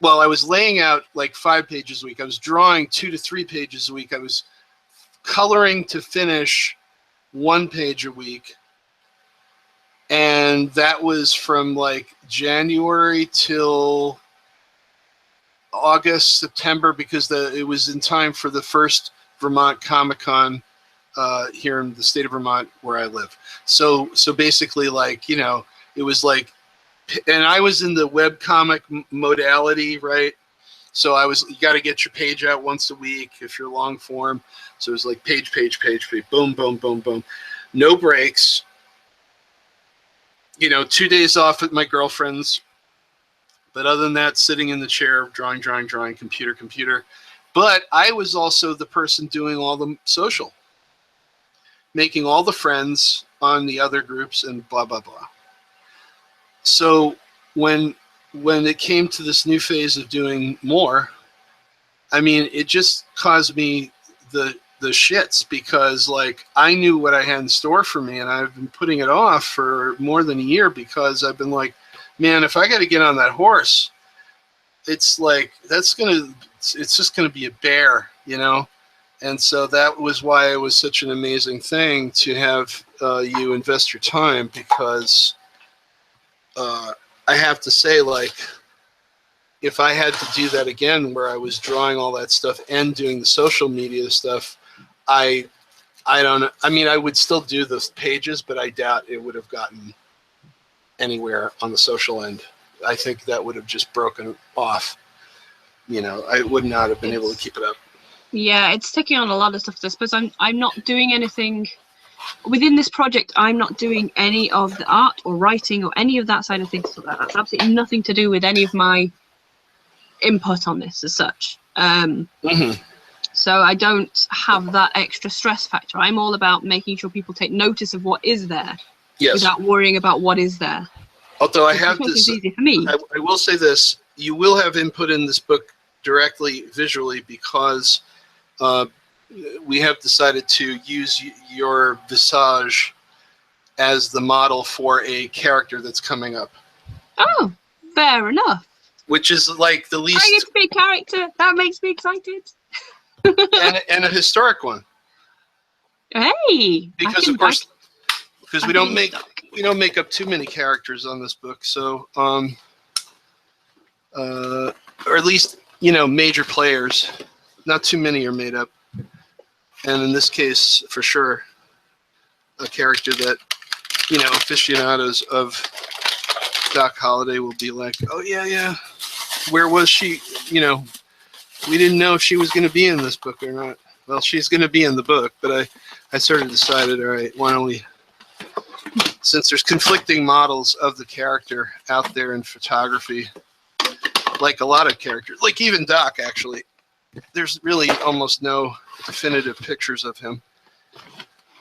Well, I was laying out like 5 pages a week. I was drawing 2 to 3 pages a week. I was coloring to finish 1 page a week. And that was from like January till August, September, because it was in time for the first Vermont Comic-Con here in the state of Vermont where I live. So basically, like, it was like, and I was in the webcomic modality, right? So you got to get your page out once a week if you're long form. So it was like page, boom, boom, boom, boom. No breaks. 2 days off at my girlfriend's. But other than that, sitting in the chair, drawing, computer. But I was also the person doing all the social, making all the friends on the other groups and blah, blah, blah. So when it came to this new phase of doing more, I mean, it just caused me the shits, because like I knew what I had in store for me, and I've been putting it off for more than a year, because I've been like, man, if I got to get on that horse, it's like it's just gonna be a bear, And so that was why it was such an amazing thing to have you invest your time, because I have to say, like, if I had to do that again, where I was drawing all that stuff and doing the social media stuff, I don't know. I mean, I would still do those pages, but I doubt it would have gotten anywhere on the social end. I think that would have just broken off. I would not have been able to keep it up. Yeah, it's taking on a lot of stuff. I suppose I'm not doing anything within this project. I'm not doing any of the art or writing or any of that side of things. So that's absolutely nothing to do with any of my input on this as such. So I don't have that extra stress factor. I'm all about making sure people take notice of what is there, without worrying about what is there. Although I have this, easy for me. I will say this: you will have input in this book directly visually, because we have decided to use your visage as the model for a character that's coming up. Oh, fair enough. Which is like the I least, get to be a character. That makes me excited. and a historic one. Hey, Because of course, because we don't make up too many characters on this book, so or at least major players, not too many are made up, and in this case, for sure, a character that aficionados of Doc Holliday will be like, oh yeah, where was she? We didn't know if she was going to be in this book or not. Well, she's going to be in the book, but I sort of decided, all right, why don't we, since there's conflicting models of the character out there in photography, like a lot of characters, like even Doc, actually, there's really almost no definitive pictures of him.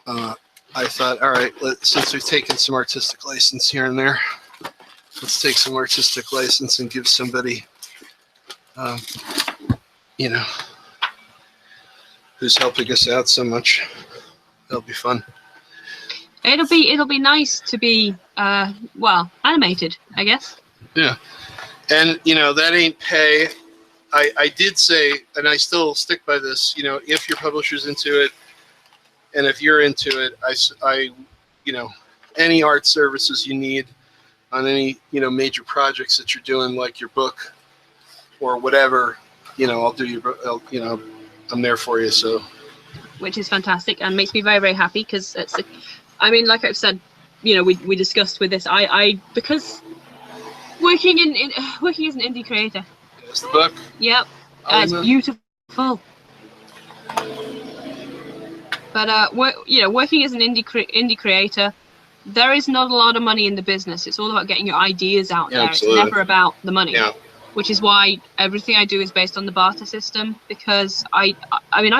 I thought, all right, since we've taken some artistic license here and there, let's take some artistic license and give somebody, who's helping us out so much. That'll be fun. It'll be nice to be animated, I guess. Yeah, and that ain't pay. I did say, and I still stick by this. If your publisher's into it, and if you're into it, I any art services you need on any major projects that you're doing, like your book or whatever, I'll do your, I'm there for you. So, which is fantastic and makes me very, very happy because like I've said, we discussed with this. I because working as an indie creator. There's the book. Yep, it's beautiful. But working as an indie creator, there is not a lot of money in the business. It's all about getting your ideas out there. Absolutely. It's never about the money. Yeah. Which is why everything I do is based on the barter system, because I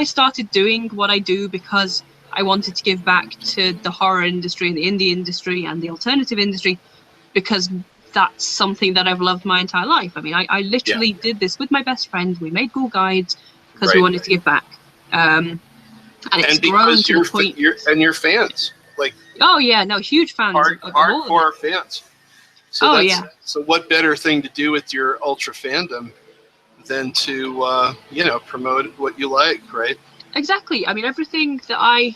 started doing what I do because I wanted to give back to the horror industry and the indie industry and the alternative industry, because that's something that I've loved my entire life. I literally did this with my best friend. We made GHoul Guides because we wanted to give back. And it's grown to the point. Your fans, like, oh yeah, no, huge fans. Hardcore fans. So yeah. So what better thing to do with your ultra fandom than to promote what you like, right? Exactly. Everything that I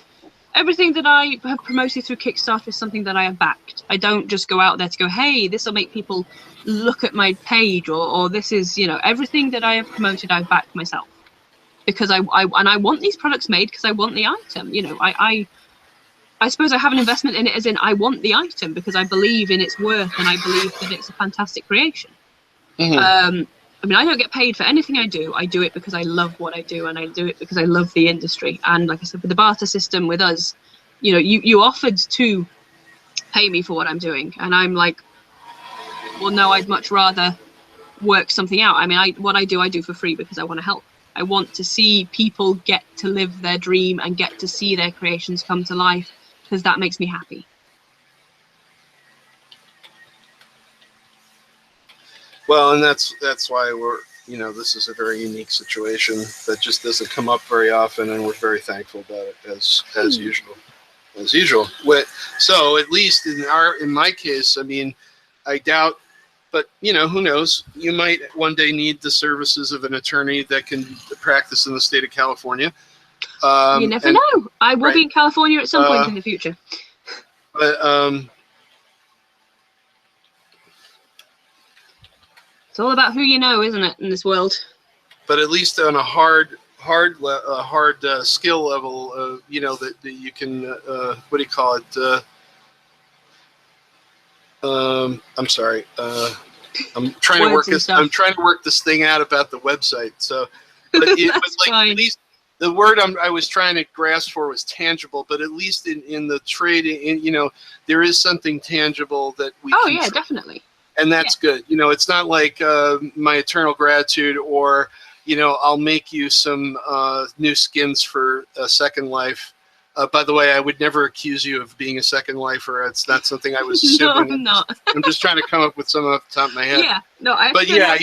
have promoted through Kickstarter is something that I have backed. I don't just go out there to go, hey, this will make people look at my page, or this is, everything that I have promoted, I've backed myself, because I want these products made because I want the item. I suppose I have an investment in it as in I want the item because I believe in its worth and I believe that it's a fantastic creation. Mm-hmm. I don't get paid for anything I do. I do it because I love what I do, and I do it because I love the industry. And like I said, with the barter system with us, you offered to pay me for what I'm doing, and I'm like, well, no, I'd much rather work something out. What I do for free because I want to help. I want to see people get to live their dream and get to see their creations come to life, because that makes me happy. Well, and that's why we're, this is a very unique situation that just doesn't come up very often, and we're very thankful about it as usual. As usual. So at least in my case, I doubt, but who knows? You might one day need the services of an attorney that can practice in the state of California. You never know. I will be in California at some point in the future. But it's all about who you know, isn't it, in this world? But at least on a hard skill level, that you can, what do you call it? I'm sorry. I'm trying to work this. I'm trying to work this thing out about the website. So, but at least the word I was trying to grasp for was tangible. But at least in the trading, there is something tangible that we. Oh yeah, definitely. And that's good. It's not like my eternal gratitude, or I'll make you some new skins for a Second Life. By the way, I would never accuse you of being a Second Lifer. It's not something I was assuming. No, I'm not. I'm just trying to come up with some off the top of my head. Yeah, no, but yeah,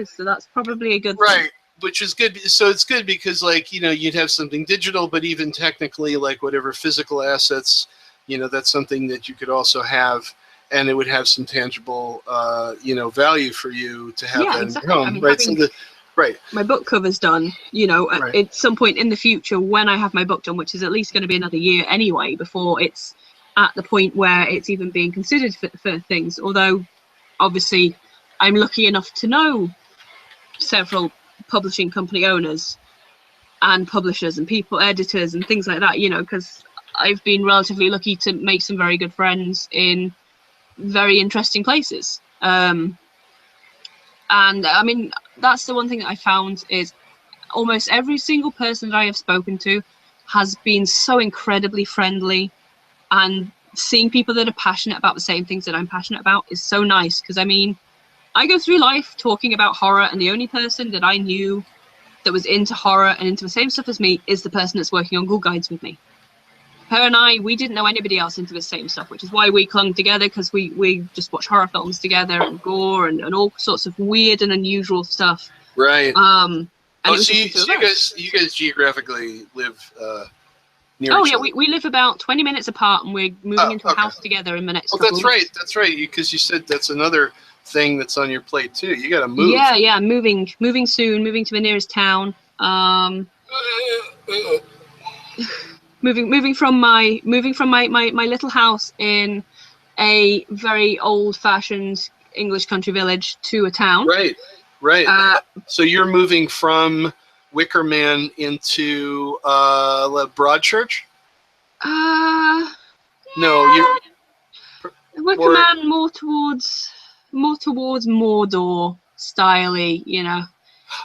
so that's probably a good thing. Right, which is good. So it's good because, you'd have something digital, but even technically, whatever physical assets, that's something that you could also have and it would have some tangible, value for you to have that exactly. in your home, I mean, right? Right. My book cover's done, Right. at some point in the future when I have my book done, which is at least going to be another year anyway, before it's at the point where it's even being considered for things. Although, obviously, I'm lucky enough to know several publishing company owners and publishers and editors and things like that, because I've been relatively lucky to make some very good friends in very interesting places. And I mean, that's the one thing that I found is almost every single person that I have spoken to has been so incredibly friendly, and seeing people that are passionate about the same things that I'm passionate about is so nice. Because I mean, I go through life talking about horror, and the only person that I knew that was into horror and into the same stuff as me is the person that's working on GHoul Guides with me. Her and we didn't know anybody else into the same stuff, which is why we clung together, because we just watch horror films together and gore and all sorts of weird and unusual stuff. Right. And so you guys geographically live near each other? We live about 20 minutes apart, and we're moving into a house together in the next couple of weeks. That's right, because you said that's another thing that's on your plate too. You got to move. Yeah, moving soon, moving to the nearest town. Moving from my little house in a very old-fashioned English country village to a town. Right. So you're moving from Wickerman into Broadchurch? No, you're Wickerman more towards Mordor style-y,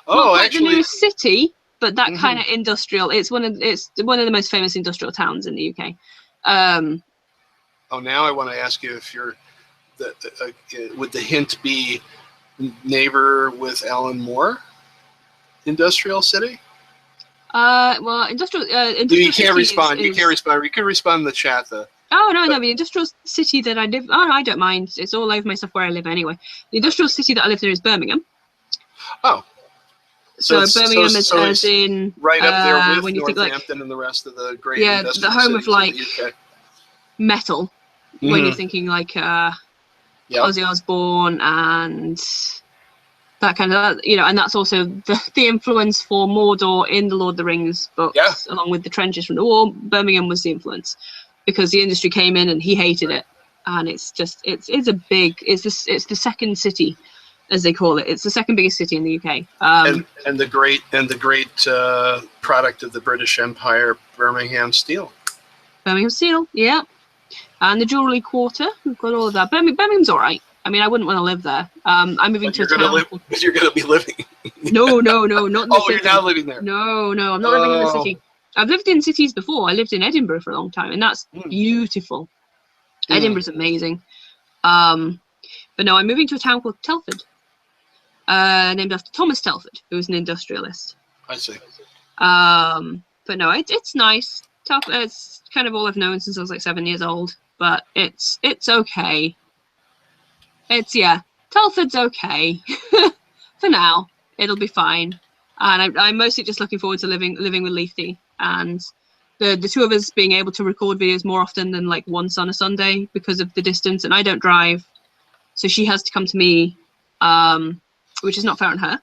Oh, not actually, the nearest city, but that kind of industrial. It's one of the most famous industrial towns in the UK. Now I want to ask you if you're would the hint be neighbor with Alan Moore, industrial city? Well, industrial you can't respond. You can't respond. You can respond in the chat though. Oh no, the industrial city that I live. Oh no, I don't mind. It's all over my stuff where I live anyway. The industrial city that I live in is Birmingham. Oh. So Birmingham is as in right up there with when you Northampton think, and the rest of the great the home of like metal. When you're thinking like Ozzy Osbourne and that kind of and that's also the influence for Mordor in the Lord of the Rings books, along with the trenches from the war. Birmingham was the influence because the industry came in and he hated it, and it's the second city, as they call it. It's the second biggest city in the UK. And the great product of the British Empire, Birmingham Steel. Birmingham Steel, yeah. And the Jewellery Quarter. We've got all of that. Birmingham's all right. I mean, I wouldn't want to live there. I'm moving to a town. You're going to be living. No, not in the city. You're not living there. No, I'm not living in the city. I've lived in cities before. I lived in Edinburgh for a long time, and that's beautiful. Edinburgh's amazing. But no, I'm moving to a town called Telford. Named after Thomas Telford, who was an industrialist. I see. But no, it's nice. It's kind of all I've known since I was like 7 years old. But it's okay. Telford's okay for now. It'll be fine. And I'm mostly just looking forward to living with Leafy and the two of us being able to record videos more often than like once on a Sunday because of the distance. And I don't drive, so she has to come to me. Which is not fair on her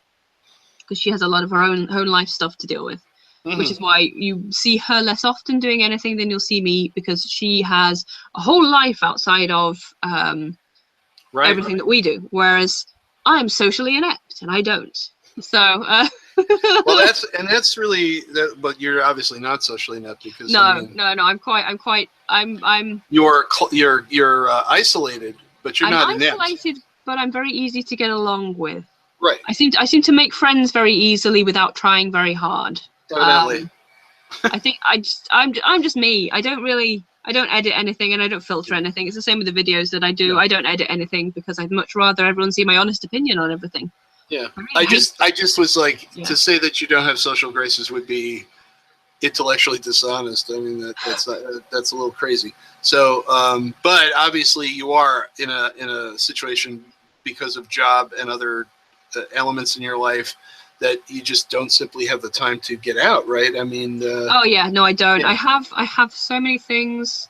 because she has a lot of her own life stuff to deal with, which is why you see her less often doing anything than you'll see me, because she has a whole life outside of everything that we do, whereas I'm socially inept and I don't. So well, that's really that, but you're obviously not socially inept because no, I'm you're isolated, but you're not inept. Isolated, but I'm very easy to get along with. Right. I seem to make friends very easily without trying very hard. Evidently. I think I'm just me. I don't edit anything and I don't filter anything. It's the same with the videos that I do. Yeah. I don't edit anything because I'd much rather everyone see my honest opinion on everything. Yeah. I just was like, to say that you don't have social graces would be intellectually dishonest. I mean that's a little crazy. So but obviously you are in a situation because of job and other elements in your life that you just don't simply have the time to get out, right? I mean oh yeah, no, I don't. Yeah. I have so many things.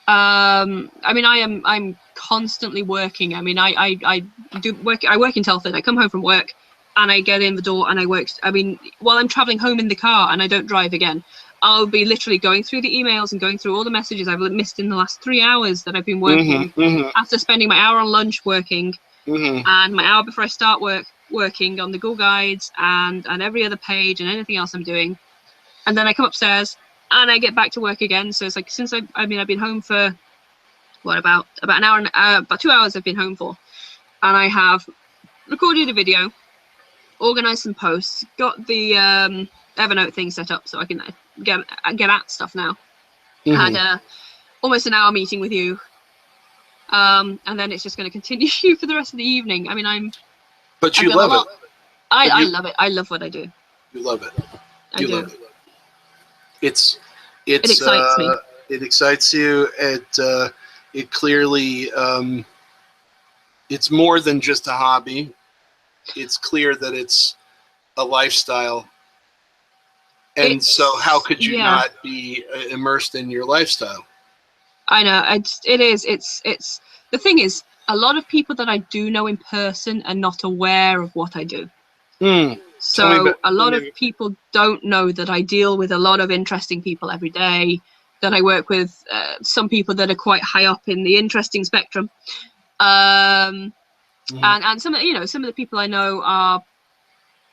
I mean I'm constantly working. I mean, I do work. I work in Telford. I come home from work, and I get in the door and I work. I mean, while I'm traveling home in the car and I don't drive again, I'll be literally going through the emails and going through all the messages I've missed in the last 3 hours that I've been working. After spending my hour on lunch working, and my hour before I start working on the GHoul Guides and every other page and anything else I'm doing, and then I come upstairs and I get back to work again. So it's like, since I've been home for what, about an hour, about 2 hours I've been home for, and I have recorded a video, organized some posts, got the Evernote thing set up so I can get at stuff now. Had almost an hour meeting with you, and then it's just going to continue for the rest of the evening. I mean, But you love it. I love it. I love what I do. You love it. I do. Love it. It excites me. It excites you. It clearly, it's more than just a hobby. It's clear that it's a lifestyle. And so how could you not be immersed in your lifestyle? I know. It is. It's the thing is, a lot of people that I do know in person are not aware of what I do. So a lot of people don't know that I deal with a lot of interesting people every day, that I work with some people that are quite high up in the interesting spectrum. And some of the people I know are,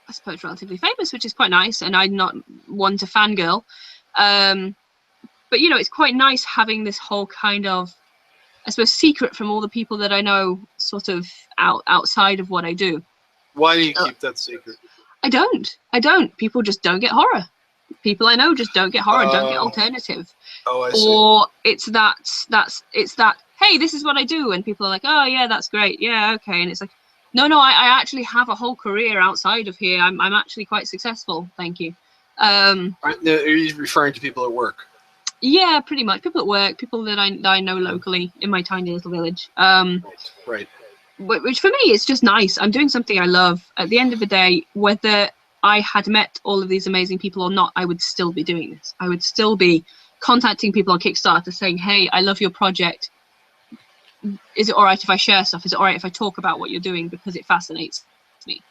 I suppose, relatively famous, which is quite nice, and I'm not one to fangirl. But it's quite nice having this whole kind of, I suppose, secret from all the people that I know, sort of outside of what I do. Why do you keep that secret? I don't. People just don't get horror. People I know just don't get horror, don't get alternative. Oh, I see. Or it's that, hey, this is what I do, and people are like, oh yeah, that's great, yeah, okay, and it's like, no, I actually have a whole career outside of here. I'm actually quite successful, thank you. Are you referring to people at work? Yeah, pretty much. People at work, people that I know locally in my tiny little village. Right. Which for me is just nice. I'm doing something I love. At the end of the day, whether I had met all of these amazing people or not, I would still be doing this. I would still be contacting people on Kickstarter saying, hey, I love your project. Is it all right if I share stuff? Is it all right if I talk about what you're doing, because it fascinates me?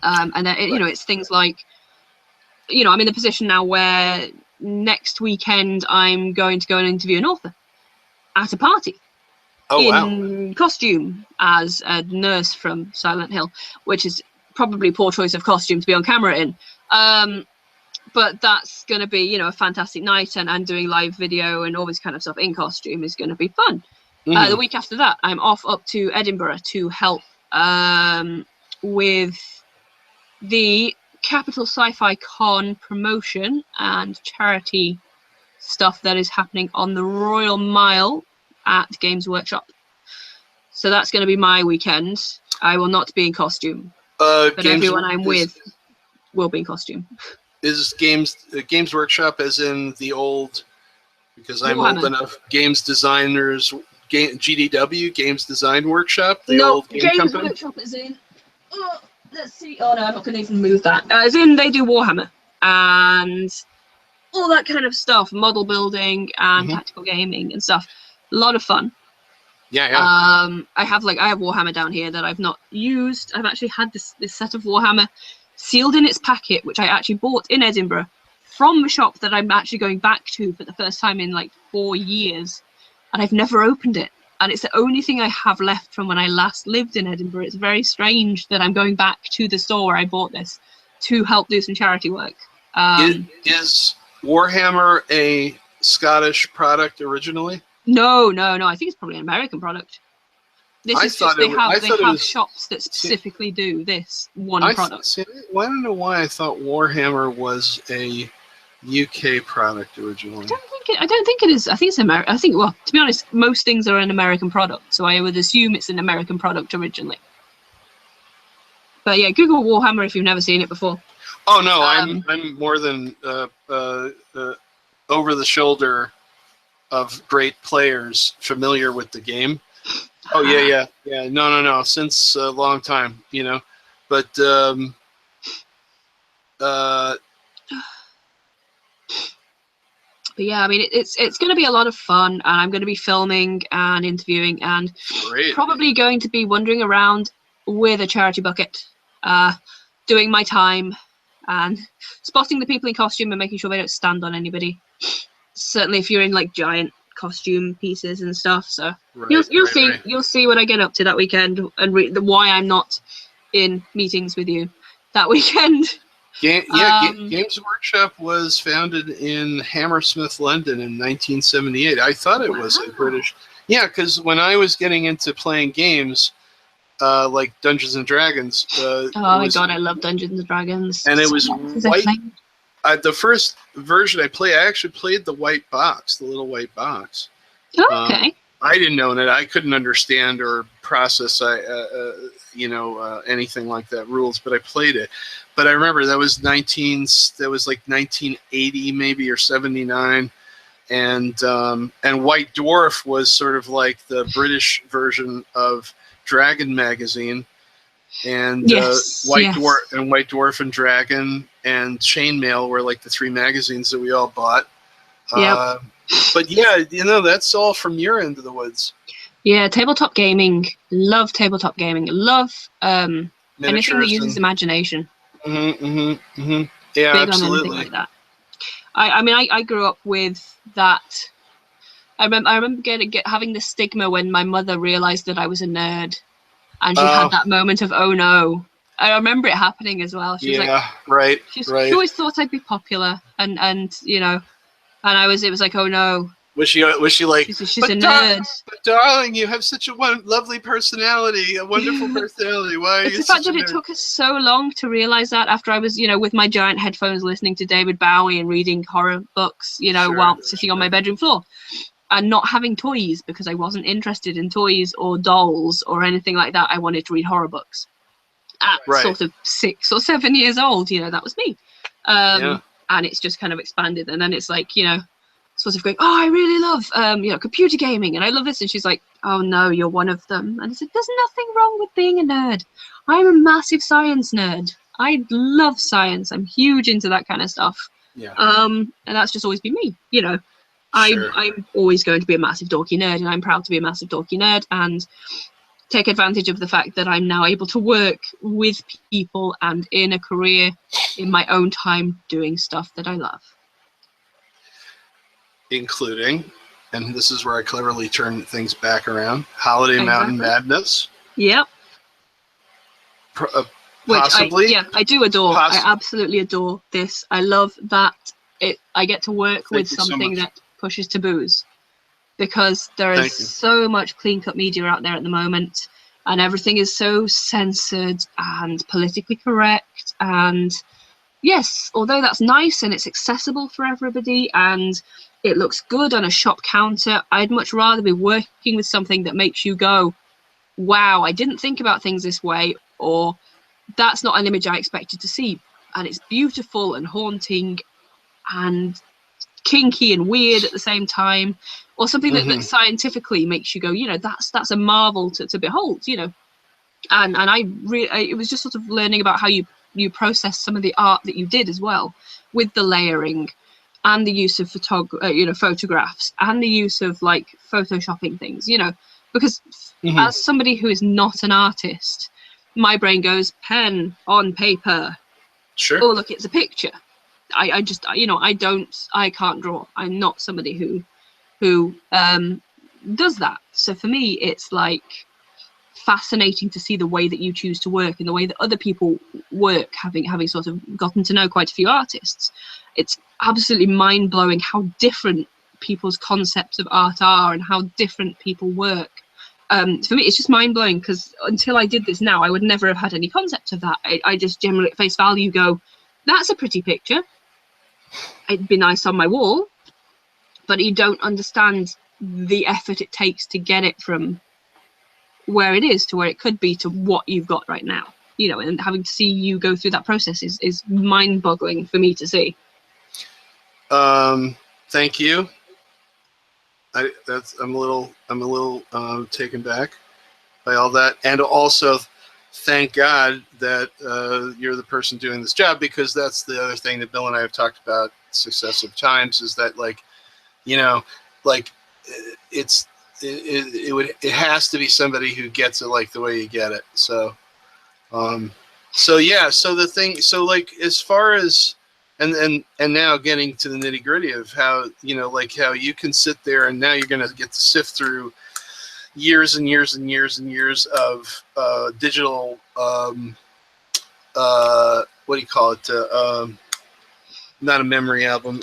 And then, it's things like, I'm in the position now where next weekend I'm going to go and interview an author at a party. In costume as a nurse from Silent Hill, which is probably poor choice of costume to be on camera in. But that's going to be, a fantastic night, and doing live video and all this kind of stuff in costume is going to be fun. The week after that, I'm off up to Edinburgh to help with the Capital Sci-Fi Con promotion and charity stuff that is happening on the Royal Mile at Games Workshop. So that's going to be my weekend. I will not be in costume, but everyone I'm with will be in costume. Is Games Workshop as in the old, because I'm old enough, Games Designers, GDW, Games Design Workshop? Old game Games company? Workshop is in, let's see, oh no, I'm not going to even move that. As in, they do Warhammer and all that kind of stuff, model building and tactical gaming and stuff. A lot of fun. Yeah. I have Warhammer down here that I've not used. I've actually had this set of Warhammer sealed in its packet, which I actually bought in Edinburgh from a shop that I'm actually going back to for the first time in like 4 years, and I've never opened it. And it's the only thing I have left from when I last lived in Edinburgh. It's very strange that I'm going back to the store where I bought this to help do some charity work. Is Warhammer a Scottish product originally? No. I think it's probably an American product. They have shops that specifically do this one product. I don't know why I thought Warhammer was a UK product originally. I don't think it is. I think it's American. I think, well, to be honest, most things are an American product, so I would assume it's an American product originally. But yeah, Google Warhammer if you've never seen it before. Oh no, I'm more than over the shoulder of great players familiar with the game. Oh yeah. No. Since a long time, But But yeah, I mean, it's going to be a lot of fun, and I'm going to be filming and interviewing, and Great. probably going to be wandering around with a charity bucket, doing my time, and spotting the people in costume and making sure they don't stand on anybody. Certainly, if you're in like giant costume pieces and stuff, so you'll see right. you'll see what I get up to that weekend, and why I'm not in meetings with you that weekend. Games Workshop was founded in Hammersmith, London in 1978. I thought it was a British. Yeah, because when I was getting into playing games, like Dungeons and Dragons. Oh my god, I love Dungeons and Dragons. And it was white. The first version I played, I actually played the white box, the little white box. Oh, okay. I didn't know that. I couldn't understand or process, anything like that rules, but I played it. But I remember that was like 1980 maybe or 79, and White Dwarf was sort of like the British version of Dragon magazine, and White Dwarf and Dragon and Chainmail were like the three magazines that we all bought. Yeah. But yeah, that's all from your end of the woods. Yeah, tabletop gaming. Love tabletop gaming. Love anything that uses imagination. Yeah, big absolutely. On anything like that. I grew up with that. I remember having the stigma when my mother realized that I was a nerd, and she had that moment of, oh no. I remember it happening as well. She was like, right. She always thought I'd be popular, and it was like, oh no. Was she like, she's a nerd? But darling, you have such a lovely personality, a wonderful personality. Why are you the fact that it took us so long to realize that, after I was, with my giant headphones listening to David Bowie and reading horror books, while sitting on my bedroom floor, and not having toys because I wasn't interested in toys or dolls or anything like that. I wanted to read horror books at sort of 6 or 7 years old. That was me. And it's just kind of expanded, and then it's like, sort of going, oh, I really love computer gaming, and I love this, and she's like, oh no, you're one of them. And I said, there's nothing wrong with being a nerd. I'm a massive science nerd. I love science. I'm huge into that kind of stuff. And that's just always been me. I'm always going to be a massive dorky nerd, and I'm proud to be a massive dorky nerd, and take advantage of the fact that I'm now able to work with people and in a career in my own time doing stuff that I love. Including, and this is where I cleverly turn things back around, Mountain Madness. Yep. Possibly. I do adore. I absolutely adore this. I love that I get to work with something that pushes taboos, because there is so much clean-cut media out there at the moment, and everything is so censored and politically correct. And yes, although that's nice and it's accessible for everybody and it looks good on a shop counter, I'd much rather be working with something that makes you go, wow, I didn't think about things this way, or that's not an image I expected to see. And it's beautiful and haunting and kinky and weird at the same time, or something that scientifically makes you go, that's a marvel to behold, And it was just sort of learning about how you process some of the art that you did as well, with the layering and the use of photographs and the use of like photoshopping things, because as somebody who is not an artist, my brain goes pen on paper. Sure. Oh, look, it's a picture. I can't draw. I'm not somebody who does that. So for me, it's like fascinating to see the way that you choose to work and the way that other people work, having sort of gotten to know quite a few artists. It's absolutely mind-blowing how different people's concepts of art are and how different people work. For me, it's just mind-blowing, because until I did this now, I would never have had any concept of that. I just generally at face value go, that's a pretty picture. It'd be nice on my wall. But you don't understand the effort it takes to get it from where it is to where it could be to what you've got right now. And having to see you go through that process is mind-boggling for me to see. Thank you. I'm a little taken back by all that, and also thank God that you're the person doing this job, because that's the other thing that Bill and I have talked about successive times, is that like You know, like it has to be somebody who gets it like the way you get it. So yeah, so the thing, so like as far as and now getting to the nitty gritty of how, you know, like how you can sit there and now you're going to get to sift through years and years and years and years of digital what do you call it, not a memory album,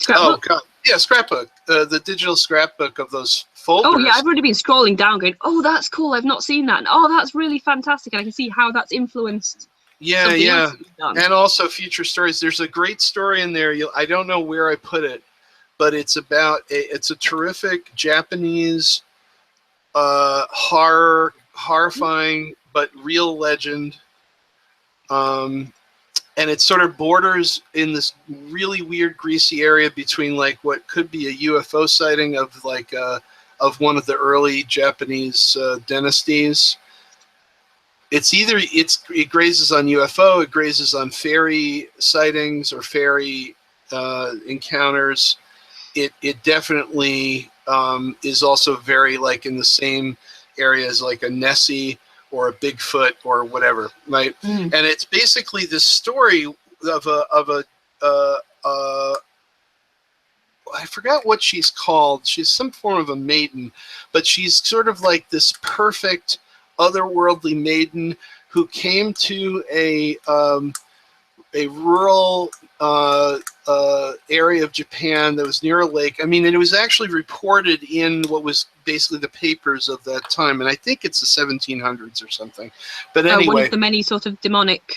oh god, yeah, scrapbook, the digital scrapbook of those folders. Oh yeah, I've already been scrolling down going, oh, that's cool, I've not seen that, and oh, that's really fantastic, and I can see how that's influenced something else that you've done. And also future stories. There's a great story in there, I don't know where I put it, but it's about it's a terrific Japanese horrifying but real legend, and it sort of borders in this really weird greasy area between like what could be a UFO sighting of like of one of the early Japanese dynasties. It's either it grazes on UFO, it grazes on fairy sightings or fairy encounters. It definitely is also very like in the same area as like a Nessie or a Bigfoot or whatever, right? And it's basically this story of a I forgot what she's called. She's some form of a maiden, but she's sort of like this perfect otherworldly maiden who came to a rural area of Japan that was near a lake. I mean, and it was actually reported in what was basically the papers of that time, and I think it's the 1700s or something. But anyway, one of the many sort of demonic.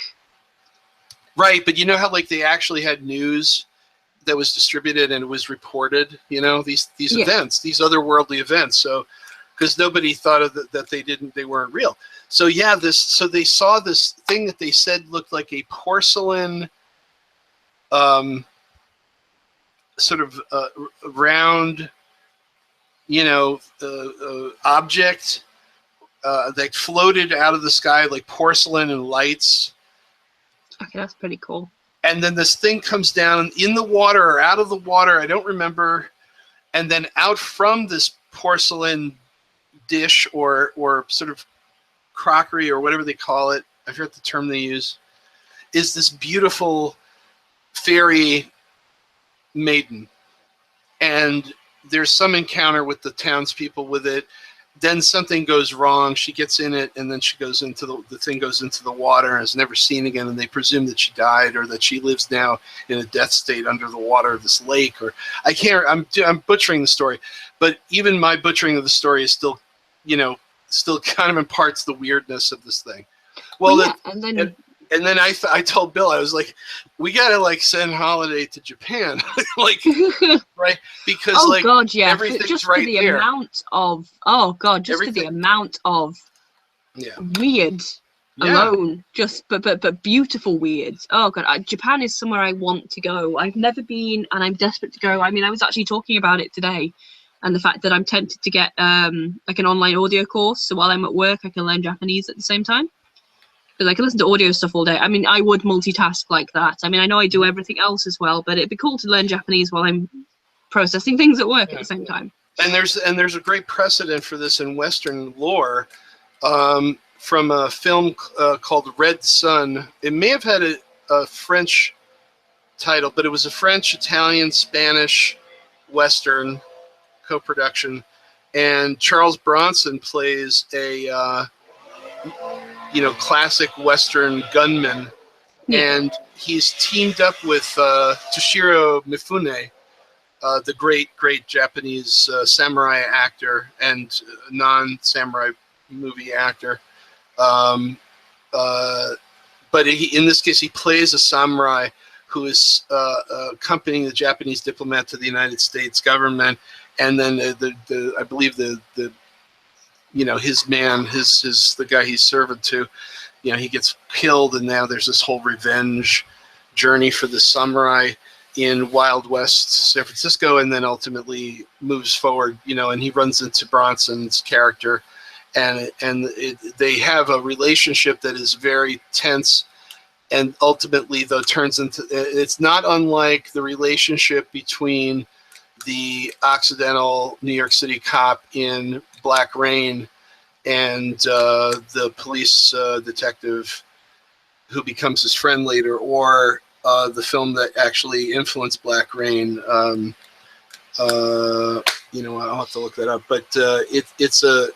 Right, but you know how like they actually had news that was distributed and it was reported. You know, these events, these otherworldly events. So because nobody thought of that they weren't real. So yeah, so they saw this thing that they said looked like a porcelain sort of round, you know, object that floated out of the sky like porcelain and lights. Okay, that's pretty cool. And then this thing comes down in the water or out of the water, I don't remember, and then out from this porcelain dish or sort of crockery or whatever they call it, I forget the term they use, is this beautiful fairy maiden. And there's some encounter with the townspeople with it. Then something goes wrong. She gets in it, and then she goes into the thing goes into the water and is never seen again. And they presume that she died or that she lives now in a death state under the water of this lake. Or I can't. I'm butchering the story, but even my butchering of the story is still, you know, still kind of imparts the weirdness of this thing. Well, yeah, and then I told Bill, I was like, we gotta like send Holliday to Japan, like, right? Because oh like god, yeah, everything's just right for the there. amount of for the amount of weird alone, just but beautiful weird. Oh god, Japan is somewhere I want to go. I've never been, and I'm desperate to go. I mean, I was actually talking about it today, and the fact that I'm tempted to get like an online audio course, so while I'm at work, I can learn Japanese at the same time. Because I can listen to audio stuff all day. I mean, I would multitask like that. I mean, I know I do everything else as well, but it'd be cool to learn Japanese while I'm processing things at work at the same time. And there's a great precedent for this in Western lore from a film called Red Sun. It may have had a French title, but it was a French, Italian, Spanish Western co-production. And Charles Bronson plays a classic Western gunman, and he's teamed up with Toshiro Mifune, the great Japanese samurai actor and non-samurai movie actor. But in this case, he plays a samurai who is accompanying the Japanese diplomat to the United States government, and then I believe his man, the guy he's servant to, he gets killed, and now there's this whole revenge journey for the samurai in Wild West San Francisco, and then ultimately moves forward, and he runs into Bronson's character, and they have a relationship that is very tense and ultimately though turns into, it's not unlike the relationship between the Occidental New York City cop in Black Rain and the police detective who becomes his friend later, or the film that actually influenced Black Rain. You know, I'll have to look that up, but it's a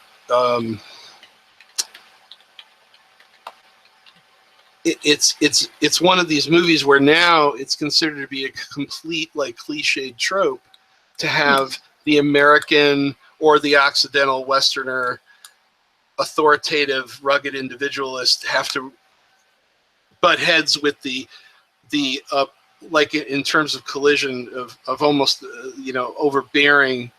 it's one of these movies where now it's considered to be a complete like cliched trope to have the American or the Occidental Westerner authoritative, rugged individualist have to butt heads with the like in terms of collision of almost you know, overbearing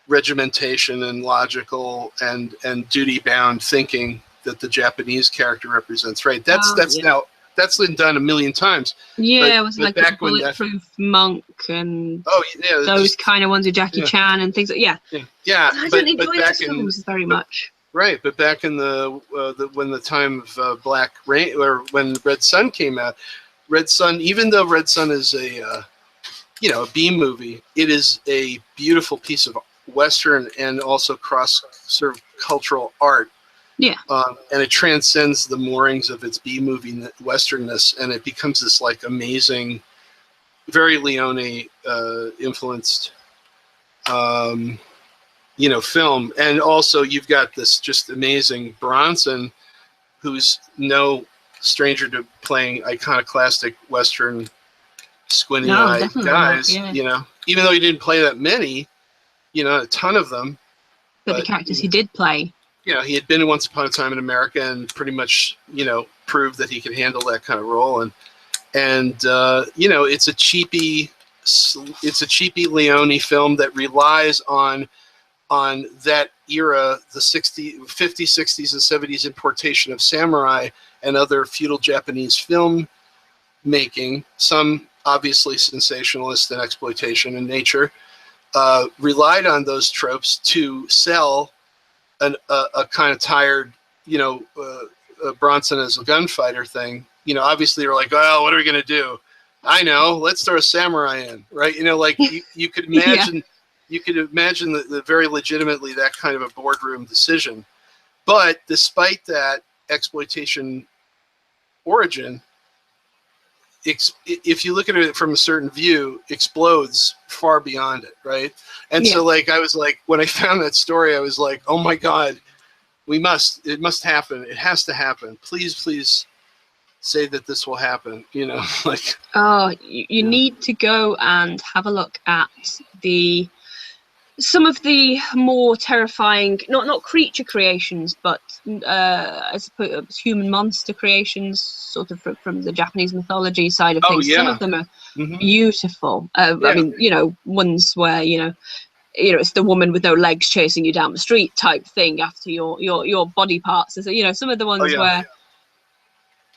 regimentation and logical and duty bound thinking that the Japanese character represents. Right. That's now that's been done a million times. Yeah, it was like back a Bulletproof Monk and those kind of ones with Jackie Chan and things like yeah. I don't enjoy those films very much. Right, but back in when the time of Black Rain, or when Red Sun came out, Red Sun, even though Red Sun is a you know, a B movie, it is a beautiful piece of Western and also cross sort of cultural art. Yeah. And it transcends the moorings of its B movie Westernness, and it becomes this like amazing, very Leone influenced. You know, film. And also you've got this just amazing Bronson, who's no stranger to playing iconoclastic Western squinty-eyed guys, you know, even though he didn't play that many, you know, a ton of them. But the characters he did play. You know, he had been Once Upon a Time in America and pretty much, you know, proved that he could handle that kind of role. And you know, it's a cheapy Leone film that relies on that era, the 50s, 60s, and 70s importation of samurai and other feudal Japanese film making, some obviously sensationalist and exploitation in nature, relied on those tropes to sell a kind of tired, you know, Bronson as a gunfighter thing. You know, obviously they're like, oh, what are we going to do? I know, let's throw a samurai in, right? You know, like you could imagine... You could imagine that very legitimately that kind of a boardroom decision. But despite that exploitation origin, if you look at it from a certain view, explodes far beyond it, right? And so like I was like, when I found that story, I was like, oh my God, it must happen. It has to happen. Please say that this will happen, you know, like. Oh, you need to go and have a look at some of the more terrifying, not creature creations, but I suppose human monster creations, sort of from the Japanese mythology side of things. Some of them are beautiful. I mean, you know, ones where you know, it's the woman with no legs chasing you down the street type thing after your body parts. So, you know, some of the ones where,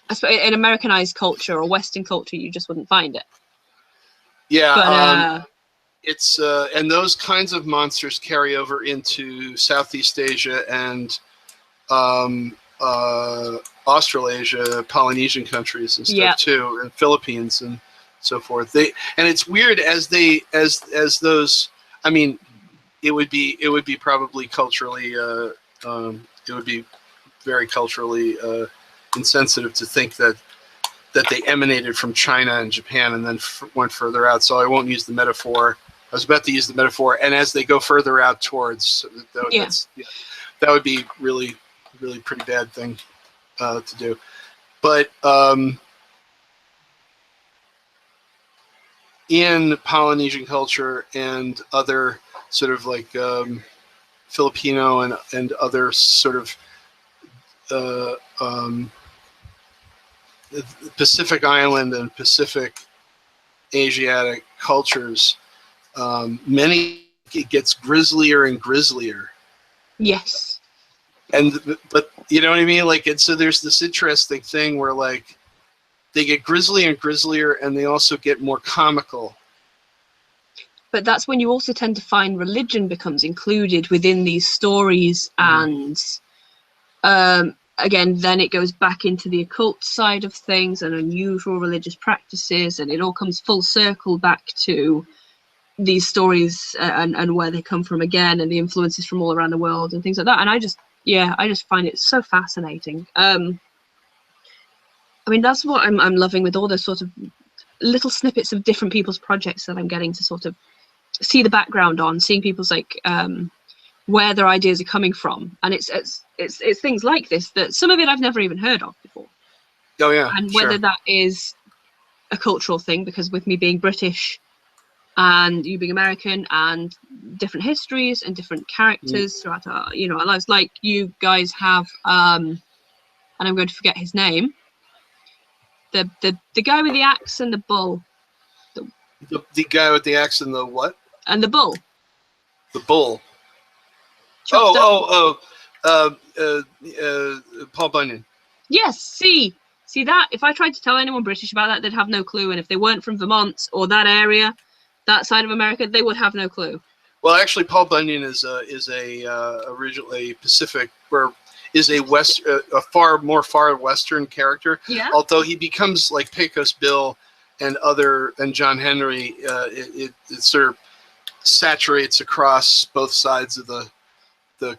I suppose, in Americanized culture or Western culture, you just wouldn't find it. Yeah. But, it's and those kinds of monsters carry over into Southeast Asia and Australasia, Polynesian countries and stuff too, and Philippines and so forth. And it's weird as those. I mean, it would be probably culturally. It would be very culturally insensitive to think that they emanated from China and Japan and then went further out. So I won't use the metaphor. I was about to use the metaphor, and as they go further out towards, that would be really, really pretty bad thing to do. But in Polynesian culture and other sort of like Filipino and other sort of Pacific Island and Pacific Asiatic cultures, many it gets grislier and grislier. Yes. But you know what I mean? Like, and so there's this interesting thing where like they get grislier and grislier, and they also get more comical. But that's when you also tend to find religion becomes included within these stories, and again, then it goes back into the occult side of things and unusual religious practices, and it all comes full circle back to these stories and where they come from again, and the influences from all around the world and things like that. And I just find it so fascinating. I mean, that's what I'm loving with all the sort of little snippets of different people's projects that I'm getting to sort of see the background on, seeing people's like where their ideas are coming from, and it's things like this that some of it I've never even heard of before. Oh yeah, and whether that is a cultural thing, because with me being British and you being American, and different histories and different characters throughout our lives, like you guys have, and I'm going to forget his name. The guy with the axe and the bull. The guy with the axe and the what? And the bull. The bull. Paul Bunyan. Yes, see that? If I tried to tell anyone British about that, they'd have no clue. And if they weren't from Vermont or that area, that side of America, they would have no clue. Well, actually, Paul Bunyan is originally Pacific, is a far western character. Yeah. Although he becomes like Pecos Bill and John Henry, it sort of saturates across both sides of the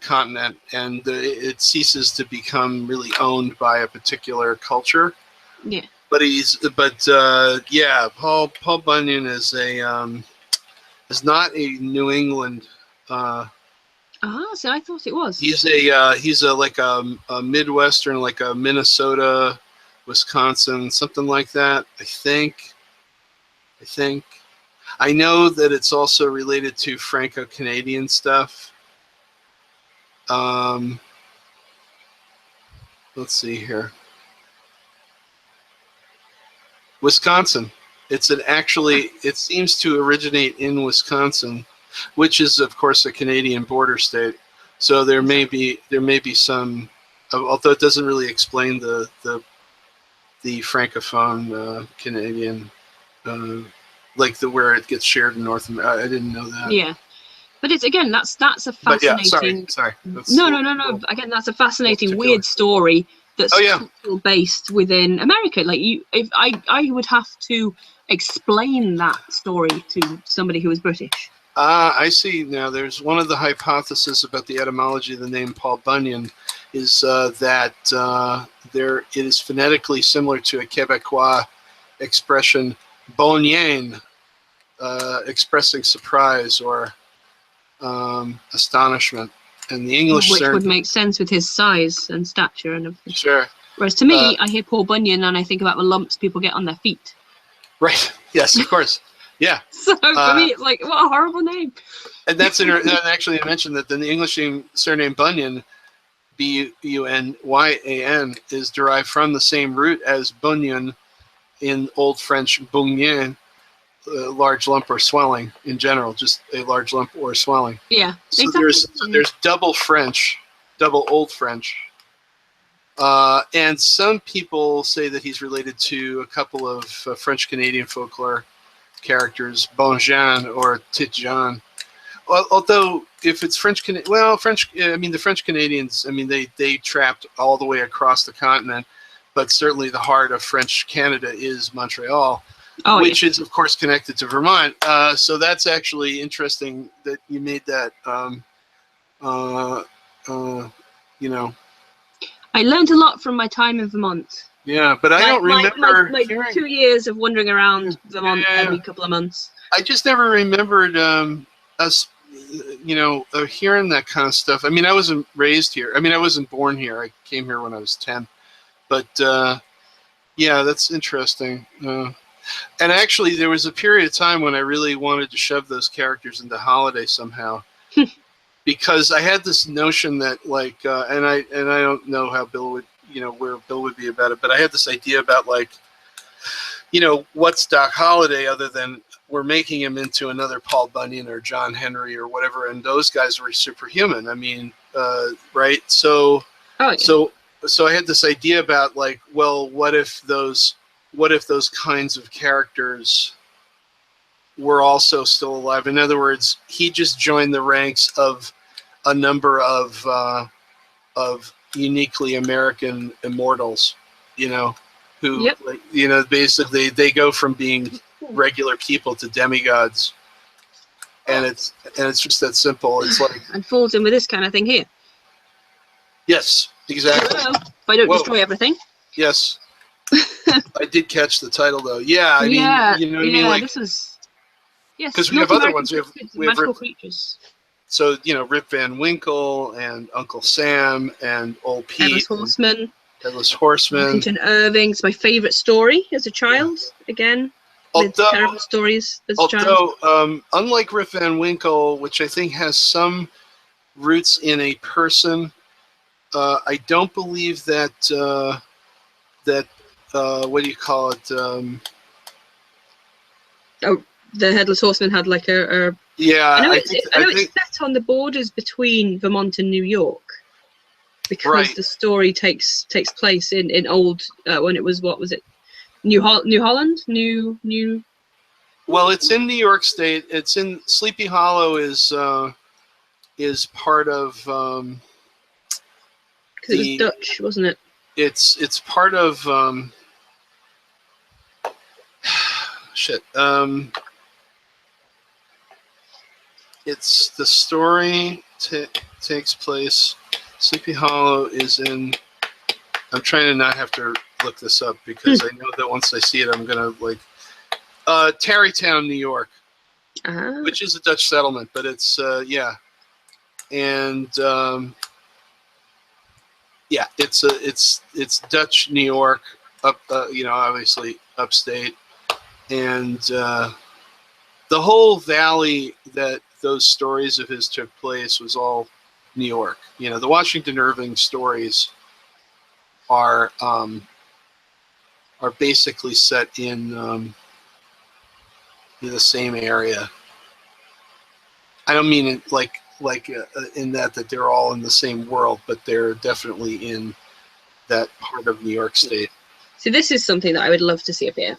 continent, and it ceases to become really owned by a particular culture. Yeah. But Paul Bunyan is not a New England. So I thought it was. He's like a Midwestern, like a Minnesota, Wisconsin, something like that. I think. I know that it's also related to Franco-Canadian stuff. Let's see here. Wisconsin. It seems to originate in Wisconsin, which is of course a Canadian border state. So there may be some, although it doesn't really explain the Francophone Canadian, like where it gets shared in North America. I didn't know that. Yeah. But it's again, that's a fascinating. But sorry. No. Again, that's a fascinating, weird story that's cultural based within America. Like if I would have to explain that story to somebody who is British. I see now. There's one of the hypotheses about the etymology of the name Paul Bunyan is that it is phonetically similar to a Quebecois expression "bonyen," expressing surprise or astonishment, and the English which would make sense with his size and stature and everything. Sure. Whereas to me, I hear Paul Bunyan and I think about the lumps people get on their feet. Right. Yes, of course. Yeah. So for me, it's like, what a horrible name. And that's actually, I mentioned that the English surname Bunyan, Bunyan, is derived from the same root as bunyan in Old French bunyen, large lump or swelling in general, just a large lump or swelling. Yeah. So exactly. there's double Old French. And some people say that he's related to a couple of French-Canadian folklore characters, Bonjean or Titjean. Although, if it's the French Canadians, they trapped all the way across the continent, but certainly the heart of French Canada is Montreal, which is, of course, connected to Vermont. So that's actually interesting that you made that, I learned a lot from my time in Vermont. Yeah, but I don't remember my 2 years of wandering around Vermont every couple of months. I just never remembered us, hearing that kind of stuff. I mean, I wasn't raised here. I mean, I wasn't born here. I came here when I was 10. But, that's interesting. And actually, there was a period of time when I really wanted to shove those characters into Holliday somehow. Because I had this notion that, like, and I don't know how Bill would, where Bill would be about it, but I had this idea about, like, what's Doc Holliday other than we're making him into another Paul Bunyan or John Henry or whatever, and those guys were superhuman. I mean, right? So, so I had this idea about, like, well, what if those kinds of characters were also still alive? In other words, he just joined the ranks of a number of uniquely American immortals, you know, who, Yep. like, you know, basically they go from being regular people to demigods, and it's just that simple. It's like, And falls in with this kind of thing here. yes, exactly. If I don't destroy everything. Yes. I did catch the title though. Yeah, I mean, you know what I mean? Like, this is, yes, because we have other ones. We have magical creatures. So, you know, Rip Van Winkle and Uncle Sam and Old Pete. Headless Horseman. Washington Irving's my favourite story as a child. Again, with terrible stories as a child. Although, unlike Rip Van Winkle, which I think has some roots in a person, I don't believe that what do you call it? The Headless Horseman had like a yeah. I know it's set on the borders between Vermont and New York, because the story takes place in old when it was, what was it, New Holland. Well, it's in New York State. It's in Sleepy Hollow is part of because it was Dutch, wasn't it? It's part of shit. It's the story takes place. Sleepy Hollow is in. I'm trying to not have to look this up because I know that once I see it, I'm gonna like Tarrytown, New York, which is a Dutch settlement, but it's yeah, and yeah, it's Dutch New York, up you know, obviously upstate, and the whole valley that those stories of his took place was all New York. You know, the Washington Irving stories are basically set in the same area. I don't mean it like in that they're all in the same world, but they're definitely in that part of New York State. So this is something that I would love to see appear.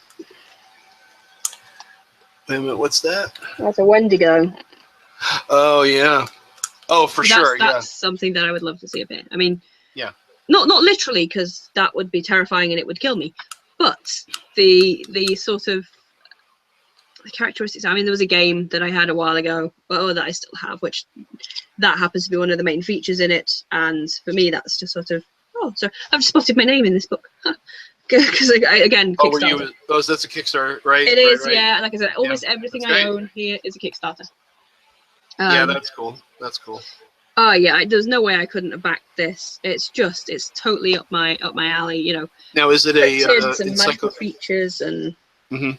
Wait a minute, what's that? That's a Wendigo. Oh yeah. Oh, for sure. That's something that I would love to see appear. I mean, yeah. Not literally, because that would be terrifying and it would kill me. But the sort of characteristics. I mean, there was a game that I had a while ago, that I still have, which that happens to be one of the main features in it. And for me, that's just sort of, so I've spotted my name in this book. Because again, Kickstarter. That's a Kickstarter, right? It is, right. Yeah. Like I said, almost everything I own here is a Kickstarter. Yeah, that's cool. That's cool. Oh yeah, there's no way I couldn't have backed this. It's totally up my alley, you know. Now, is it kids and magical creatures and? Mm-hmm.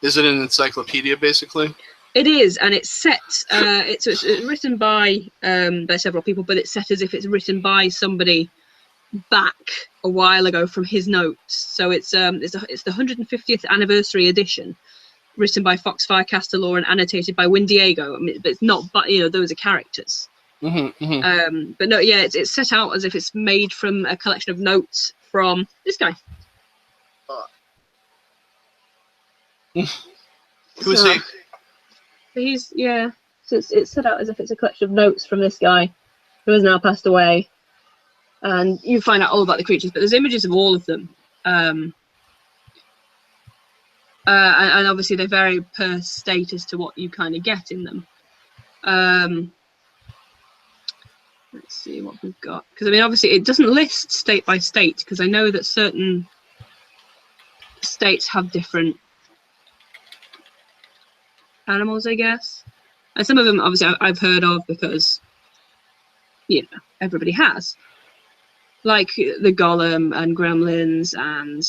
Is it an encyclopedia, basically? It is, and it's set. It's written by several people, but it's set as if it's written by somebody back a while ago from his notes. So it's the 150th anniversary edition, written by Foxfire Castellor and annotated by Win Diego. I mean, but it's not, but you know, those are characters. Mm-hmm, mm-hmm. But no, yeah, it's set out as if it's made from a collection of notes from this guy. Who is he? He's So it's set out as if it's a collection of notes from this guy, who has now passed away. And you find out all about the creatures, but there's images of all of them. And obviously they vary per state as to what you kind of get in them. Let's see what we've got. Because, I mean, obviously it doesn't list state by state, because I know that certain states have different animals, I guess. And some of them, obviously, I've heard of because, you know, everybody has. Like the Golem and Gremlins and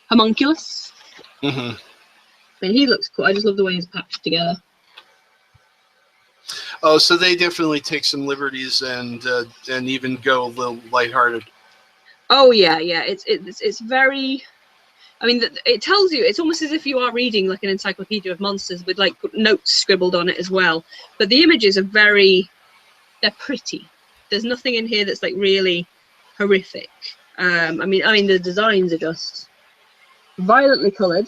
Homunculus. Mm-hmm. I mean, he looks cool. I just love the way he's patched together. Oh, so they definitely take some liberties and even go a little lighthearted. Oh yeah. It's very. I mean, it tells you. It's almost as if you are reading like an encyclopedia of monsters with like notes scribbled on it as well. But the images are they're pretty. There's nothing in here that's like really horrific. I mean, the designs are just violently coloured,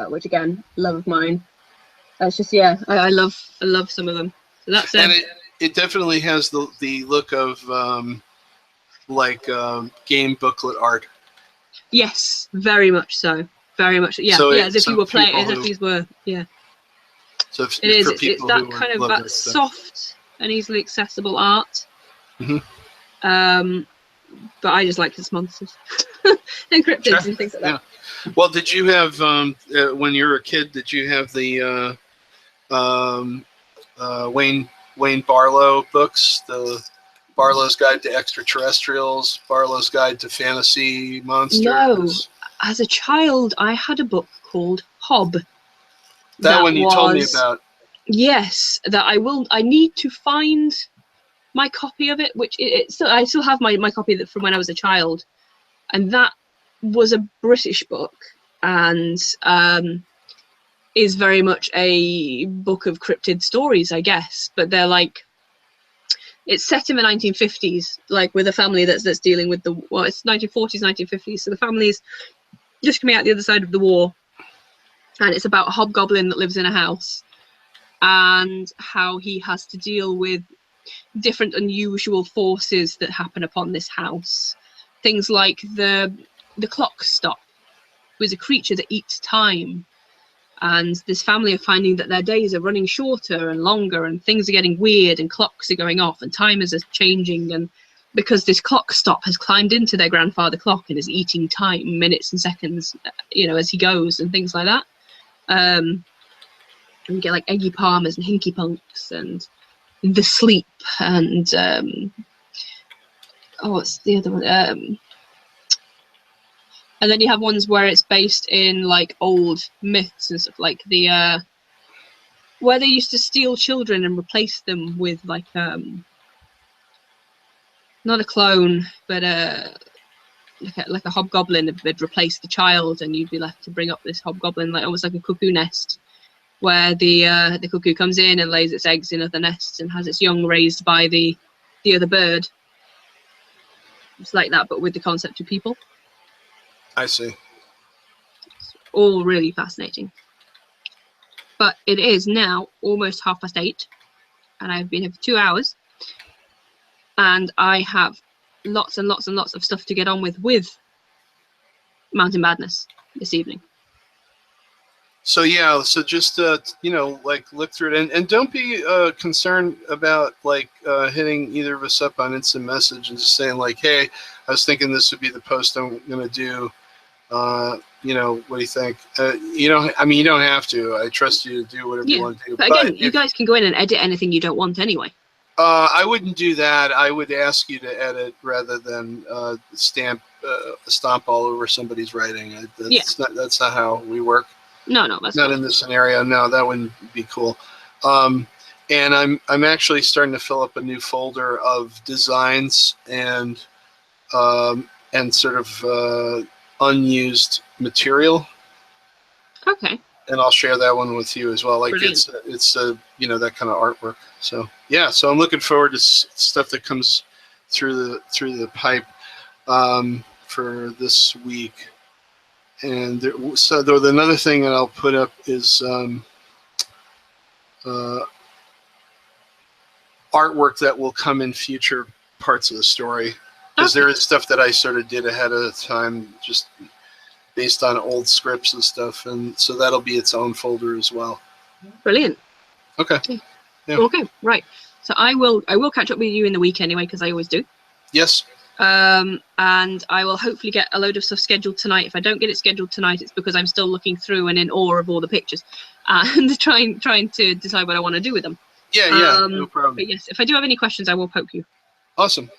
which again, love of mine. It's just I love some of them. So that's it. it definitely has the look of game booklet art. Yes, very much so. Very much. Yeah, So yeah. As if you were playing. people As if these were. Yeah. So It is. for It's people that who kind of love that stuff. soft and easily accessible art. Mhm. But I just like his monsters and cryptids and things like that. Yeah. Well, did you have when you were a kid? Did you have the Wayne Barlow books? The Barlow's Guide to Extraterrestrials, Barlow's Guide to Fantasy Monsters. No, as a child, I had a book called Hob. That one you told me about. Yes, that I need to find my copy of it, which I still have my copy from when I was a child, and that was a British book, and is very much a book of cryptid stories, I guess. But they're like, it's set in the 1950s, like with a family that's dealing with it's 1940s, 1950s. So the family's just coming out the other side of the war, and it's about a hobgoblin that lives in a house, and how he has to deal with different unusual forces that happen upon this house. Things like the clock stop, who is a creature that eats time. And this family are finding that their days are running shorter and longer, and things are getting weird, and clocks are going off, and timers are changing. And because this clock stop has climbed into their grandfather clock and is eating time, minutes and seconds, as he goes, and things like that. And you get like Eggy Palmers and Hinky Punks and The Sleep and what's the other one? And then you have ones where it's based in like old myths and stuff, like the where they used to steal children and replace them with like not a clone, but like a hobgoblin. They'd replace the child, and you'd be left to bring up this hobgoblin, like almost like a cuckoo nest, where the cuckoo comes in and lays its eggs in other nests and has its young raised by the other bird. It's like that, but with the concept of people. I see. It's all really fascinating. But it is now almost 8:30, and I've been here for 2 hours, and I have lots and lots and lots of stuff to get on with Mountain Madness this evening. So yeah, so just like look through it, and don't be concerned about like hitting either of us up on instant message and just saying like, hey, I was thinking this would be the post I'm gonna do. What do you think? You don't have to. I trust you to do whatever you want to do. But again, you guys can go in and edit anything you don't want anyway. I wouldn't do that. I would ask you to edit rather than stomp all over somebody's writing. That's not how we work. No, that's not in this scenario. No, that wouldn't be cool. And I'm actually starting to fill up a new folder of designs and sort of unused material. Okay. And I'll share that one with you as well. Like Brilliant. it's that kind of artwork. So yeah, so I'm looking forward to stuff that comes through the pipe for this week. And another thing that I'll put up is artwork that will come in future parts of the story. Because there is stuff that I sort of did ahead of time, just based on old scripts and stuff, and so that'll be its own folder as well. Brilliant. Okay. Yeah. Okay. Right. So I will catch up with you in the week anyway, because I always do. Yes. And I will hopefully get a load of stuff scheduled tonight. If I don't get it scheduled tonight, it's because I'm still looking through and in awe of all the pictures, and trying to decide what I want to do with them. Yeah. No problem. But yes, if I do have any questions, I will poke you. Awesome.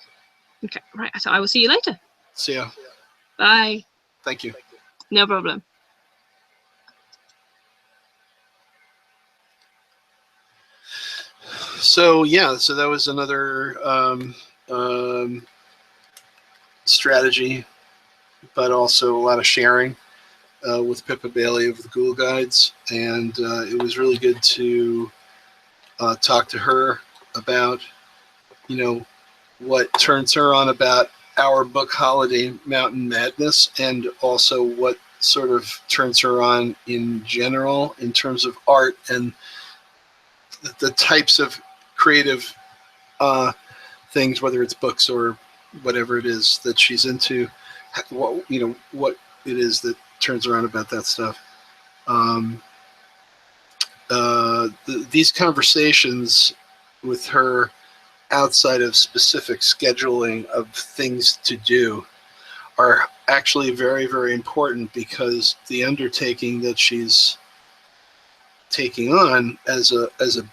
Okay, right. So I will see you later. See ya. Bye. Thank you. No problem. So yeah, so that was another strategy, but also a lot of sharing with Pippa Bailey of the GHoul Guides, and it was really good to talk to her about, what turns her on about our book Holliday Mountain Madness, and also what sort of turns her on in general in terms of art and the types of creative things, whether it's books or whatever it is that she's into, what it is that turns around about that stuff. These conversations with her outside of specific scheduling of things to do are actually very, very important, because the undertaking that she's taking on as a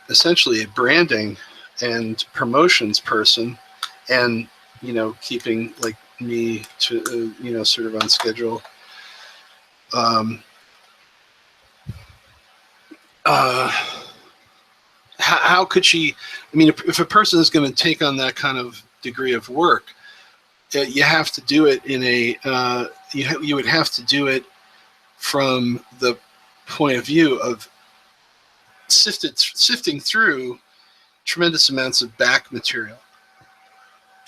essentially a branding and promotions person, and keeping like me to sort of on schedule. How could she? I mean, if a person is going to take on that kind of degree of work, you have to do it in a. You would have to do it from the point of view of sifting through tremendous amounts of back material,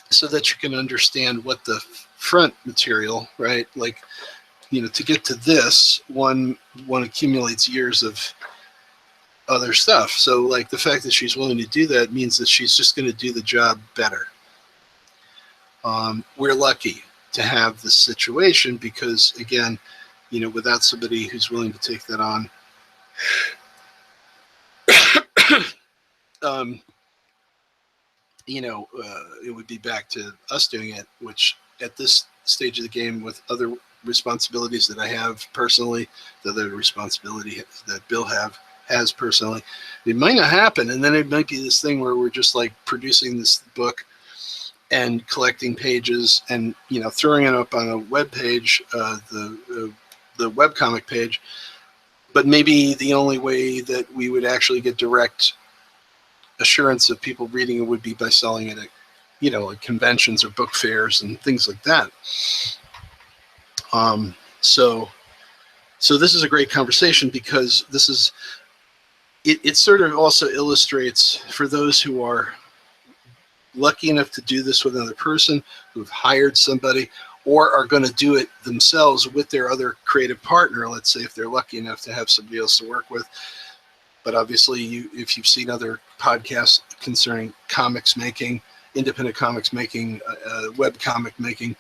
so that you can understand what the front material, right? Like, to get to this, one accumulates years of other stuff. So like the fact that she's willing to do that means that she's just going to do the job better. We're lucky to have this situation, because again, without somebody who's willing to take that on, it would be back to us doing it, which at this stage of the game, with other responsibilities that I have personally, the other responsibility that Bill has personally, it might not happen. And then it might be this thing where we're just like producing this book and collecting pages and, throwing it up on a web page, the webcomic page. But maybe the only way that we would actually get direct assurance of people reading it would be by selling it at, like conventions or book fairs and things like that. So this is a great conversation, because this is, it sort of also illustrates, for those who are lucky enough to do this with another person, who've hired somebody, or are going to do it themselves with their other creative partner. Let's say if they're lucky enough to have somebody else to work with. But obviously, if you've seen other podcasts concerning comics making, independent comics making, web comic making,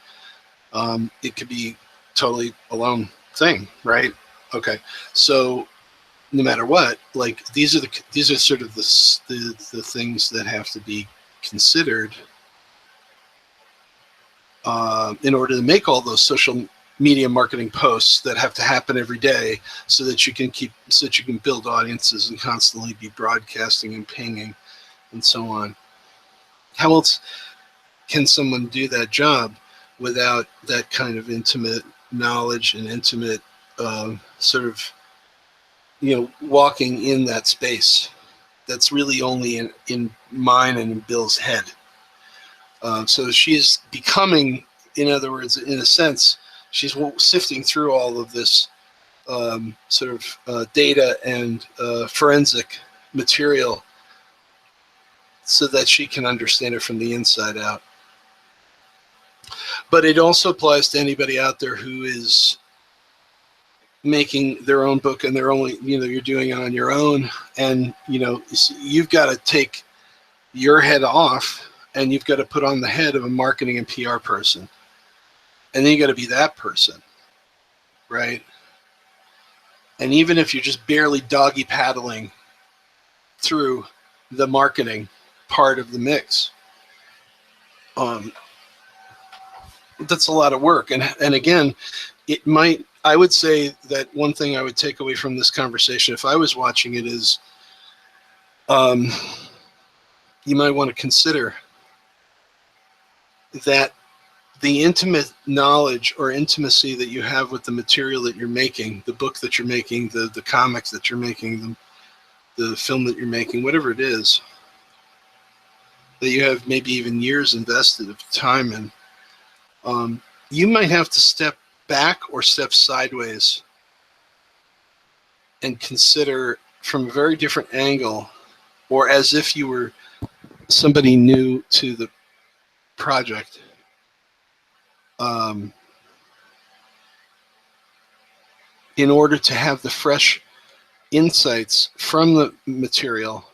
it could be totally a lone thing, right? Okay, so no matter what, like these are sort of the things that have to be considered in order to make all those social media marketing posts that have to happen every day, so that you can build audiences and constantly be broadcasting and pinging and so on. How else can someone do that job without that kind of intimate knowledge and intimate sort of walking in that space that's really only in mine and in Bill's head? So she's becoming, in other words, in a sense, she's sifting through all of this sort of data and forensic material, so that she can understand it from the inside out. But it also applies to anybody out there who is making their own book, and they're only, you're doing it on your own, and you've got to take your head off, and you've got to put on the head of a marketing and PR person. And then you got to be that person, right? And even if you're just barely doggy paddling through the marketing part of the mix, that's a lot of work. And again, I would say that one thing I would take away from this conversation, if I was watching it, is you might want to consider that the intimate knowledge or intimacy that you have with the material that you're making, the book that you're making, the comics that you're making, the film that you're making, whatever it is, that you have maybe even years invested of time in, you might have to step back or step sideways and consider from a very different angle, or as if you were somebody new to the project, in order to have the fresh insights from the material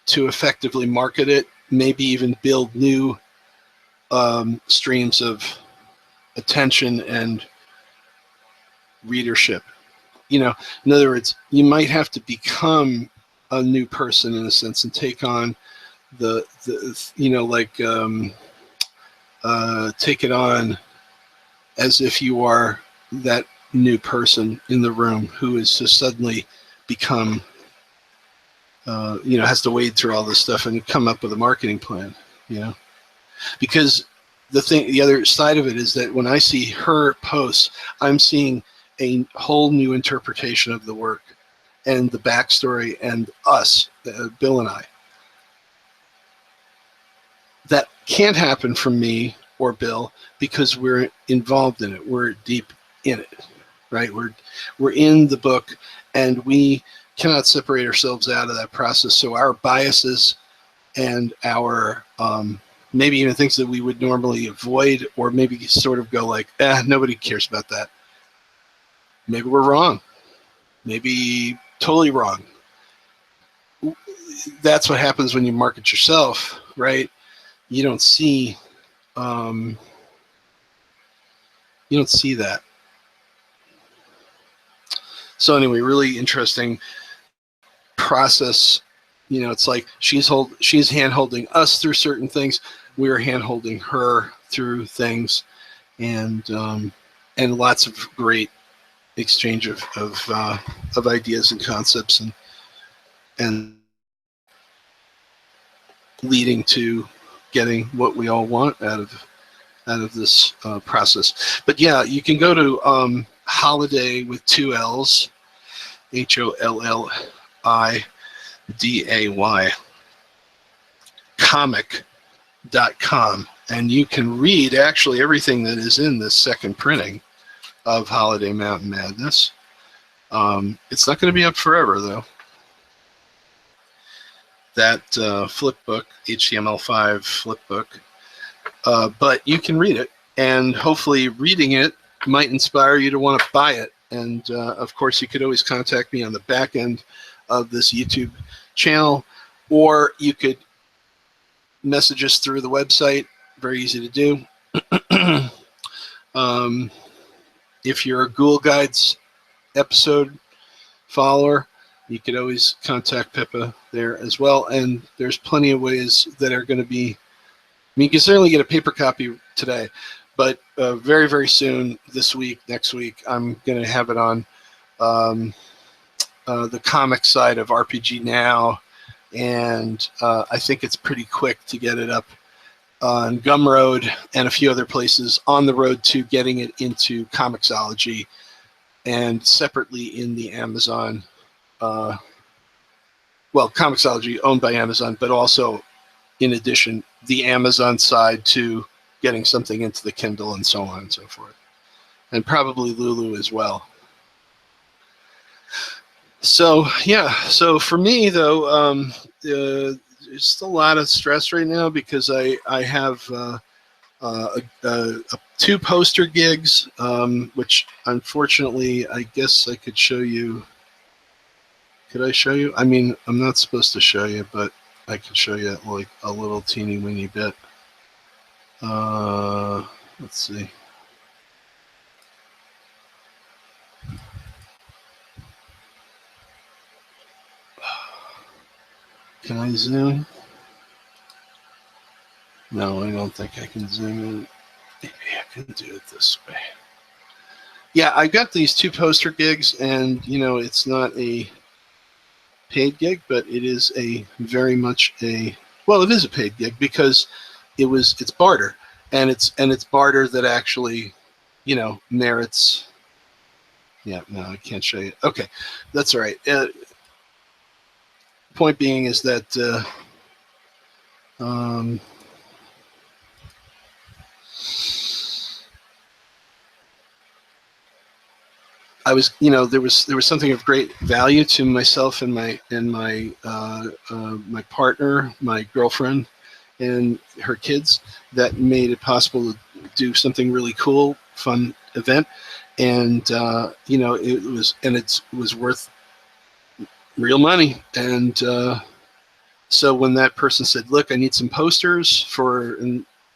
to effectively market it, maybe even build new streams of attention and readership. In other words, you might have to become a new person in a sense and take on take it on as if you are that new person in the room who has just suddenly become, has to wade through all this stuff and come up with a marketing plan, because the other side of it is that when I see her posts, I'm seeing a whole new interpretation of the work and the backstory and us, Bill and I. That can't happen from me or Bill because we're involved in it. We're deep in it, right? We're in the book, and we cannot separate ourselves out of that process. So our biases and our maybe even things that we would normally avoid, or maybe sort of go like, nobody cares about that. Maybe we're wrong. Maybe totally wrong. That's what happens when you market yourself, right? You don't see that. So anyway, really interesting process. It's like she's hand-holding us through certain things. We're hand-holding her through things, and lots of great exchange of ideas and concepts, and leading to getting what we all want out of this process. But yeah, you can go to Holliday with 2 L's, HOLLIDAY, comic.com, and you can read actually everything that is in this second printing of Holiday Mountain Madness. It's not going to be up forever, though. That flip book, HTML5 flip book, but you can read it, and hopefully reading it might inspire you to want to buy it. And of course, you could always contact me on the back end of this YouTube channel, or you could message us through the website. Very easy to do. If you're a GHoul Guides episode follower, you could always contact Pippa there as well. And there's plenty of ways that are going to be, you can certainly get a paper copy today, but very, very soon, this week, next week, I'm going to have it on the comic side of RPG Now. And I think it's pretty quick to get it up on Gumroad and a few other places, on the road to getting it into Comixology and separately in the Amazon, Comixology owned by Amazon, but also in addition, the Amazon side to getting something into the Kindle and so on and so forth. And probably Lulu as well. So yeah, so for me though, there's a lot of stress right now because I have 2 poster gigs, which unfortunately I guess I could show you. Could I show you? I mean, I'm not supposed to show you, but I could show you like a little teeny weeny bit. Let's see. Can I zoom? No, I don't think I can zoom in. Maybe I can do it this way. Yeah, I got these 2 poster gigs, and it's not a paid gig, but it is a very much a, well, it is a paid gig because it's barter, and it's barter that actually merits. Yeah, no, I can't show you. Okay, that's all right. Point being is that I was, there was something of great value to myself and my partner, my girlfriend, and her kids that made it possible to do something really cool, fun event, and it was worth real money, and So when that person said, look, I need some posters for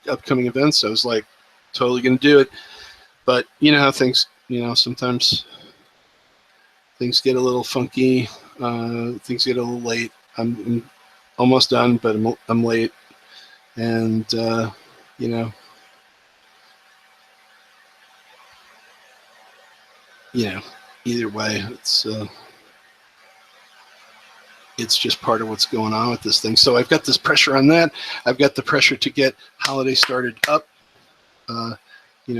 upcoming events, I was like, totally going to do it. But you know how things, sometimes things get a little funky. Things get a little late. I'm almost done, but I'm late. And, either way, it's just part of what's going on with this thing. So I've got this pressure on that. I've got the pressure to get Holliday started up. I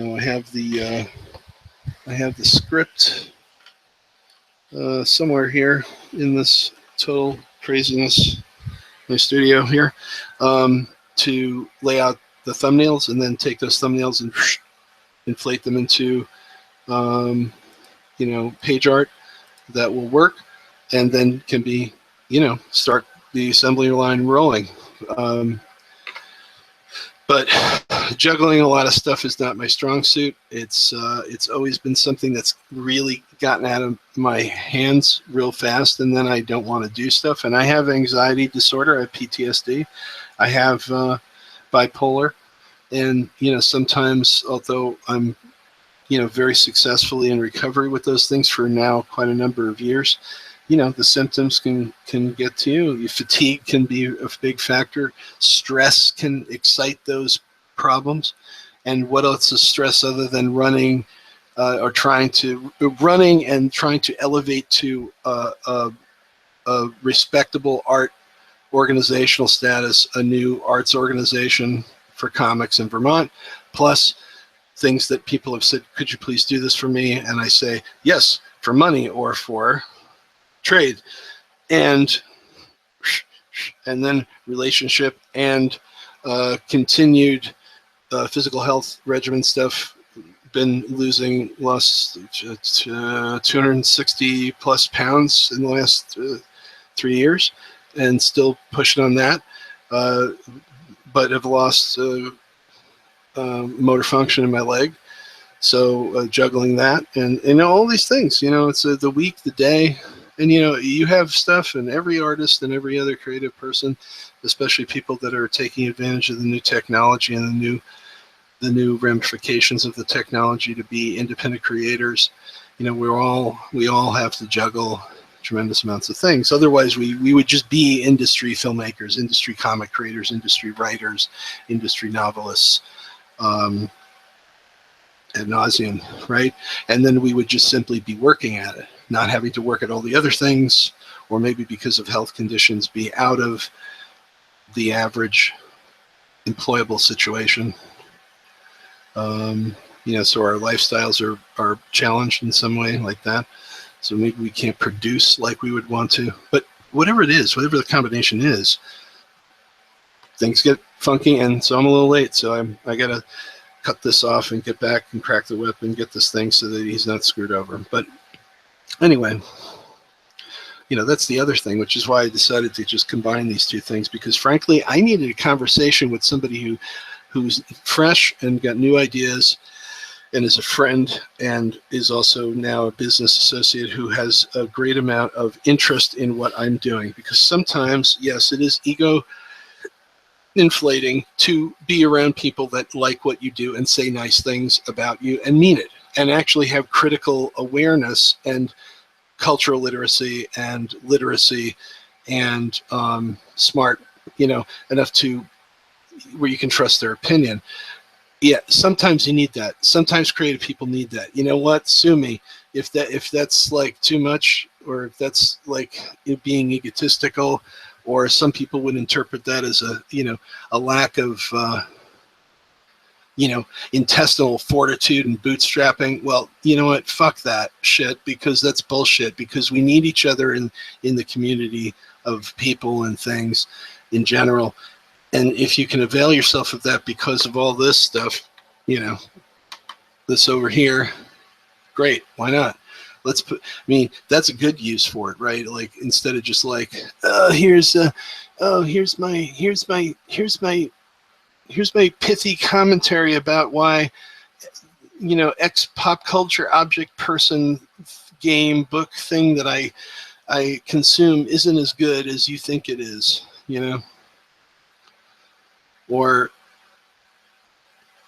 have the script somewhere here in this total craziness, my studio here, to lay out the thumbnails and then take those thumbnails and inflate them into, page art that will work, and then can be, start the assembly line rolling. But juggling a lot of stuff is not my strong suit. It's always been something that's really gotten out of my hands real fast, and then I don't want to do stuff. And I have anxiety disorder. I have PTSD. I have bipolar, and sometimes, although I'm very successfully in recovery with those things for now quite a number of years, the symptoms can get to you. Fatigue can be a big factor. Stress can excite those problems. And what else is stress other than running and trying to elevate to a respectable art organizational status, a new arts organization for comics in Vermont, plus things that people have said, could you please do this for me? And I say, yes, for money or for trade. And then relationship and continued physical health regimen stuff. Lost 260 plus pounds in the last 3 years, and still pushing on that. But have lost motor function in my leg. So juggling that and all these things, it's the week, the day, and you have stuff, and every artist and every other creative person, especially people that are taking advantage of the new technology and the new ramifications of the technology to be independent creators, we all have to juggle tremendous amounts of things. Otherwise we would just be industry filmmakers, industry comic creators, industry writers, industry novelists, ad nauseum, right? And then we would just simply be working at it, not having to work at all the other things, or maybe because of health conditions be out of the average employable situation. So our lifestyles are challenged in some way like that. So maybe we can't produce like we would want to. But whatever it is, whatever the combination is, things get funky, and so I'm a little late. So I got to cut this off and get back and crack the whip and get this thing so that he's not screwed over. But anyway, that's the other thing, which is why I decided to just combine these two things, because frankly, I needed a conversation with somebody who's fresh and got new ideas and is a friend and is also now a business associate who has a great amount of interest in what I'm doing. Because sometimes, yes, it is ego inflating to be around people that like what you do and say nice things about you and mean it, and actually have critical awareness and cultural literacy and smart, enough to where you can trust their opinion. Yeah, sometimes you need that. Sometimes creative people need that. You know what? Sue me if that's like too much, or if that's like it being egotistical, or some people would interpret that as a lack of intestinal fortitude and bootstrapping. Well, you know what? Fuck that shit, because that's bullshit. Because we need each other in the community of people and things in general. And if you can avail yourself of that because of all this stuff, this over here, great. Why not? That's a good use for it, right? Like, instead of just like, here's my pithy commentary about why, X pop culture object person game book thing that I consume isn't as good as you think it is. you know, or,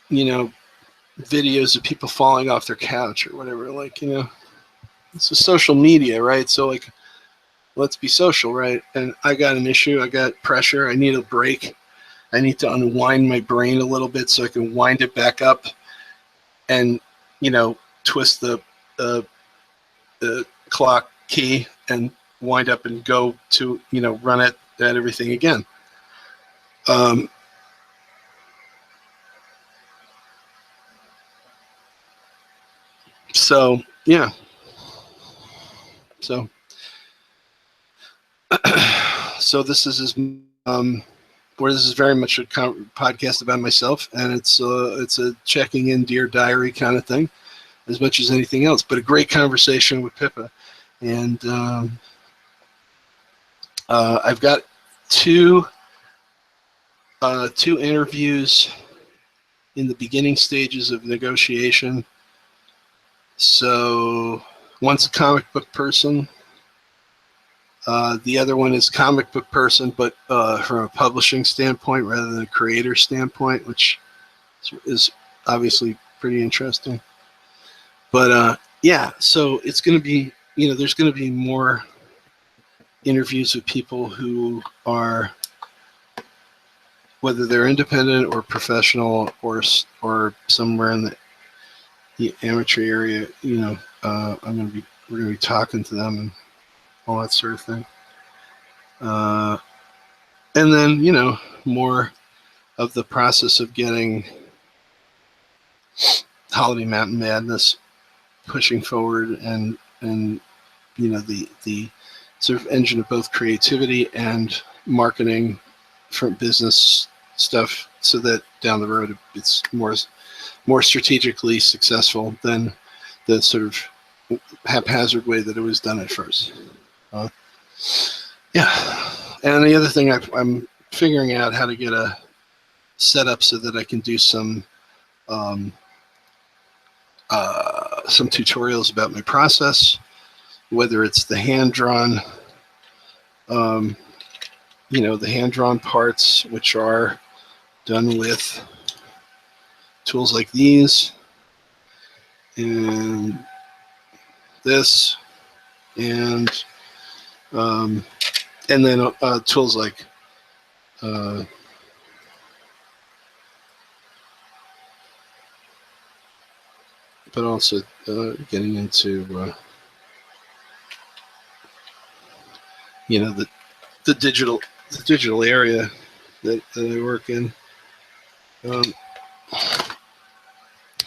you know, videos of people falling off their couch or whatever. Like, you know, it's a social media, right? So like, let's be social, right? And I got an issue. I got pressure. I need a break. I need to unwind my brain a little bit so I can wind it back up and, you know, twist the clock key and wind up and go to, you know, run it at everything again. So, yeah. So, so this is where this is very much a podcast about myself, and it's a checking in Dear Diary kind of thing, as much as anything else. But a great conversation with Pippa, and I've got two interviews in the beginning stages of negotiation. So one's a comic book person. The other one is comic book person, but from a publishing standpoint rather than a creator standpoint, which is obviously pretty interesting. But yeah, so it's going to be, you know, there's going to be more interviews with people who are, whether they're independent or professional or somewhere in the amateur area. You know, we're going to be talking to them and all that sort of thing. And then, you know, more of the process of getting Holiday Mountain Madness pushing forward, and you know, the sort of engine of both creativity and marketing for business stuff, so that down the road it's more strategically successful than the sort of haphazard way that it was done at first. Yeah, and the other thing I'm figuring out how to get a setup so that I can do some tutorials about my process, whether it's the hand-drawn, you know, the hand-drawn parts, which are done with tools like these and this, and then tools like but also getting into you know, the digital area that I work in.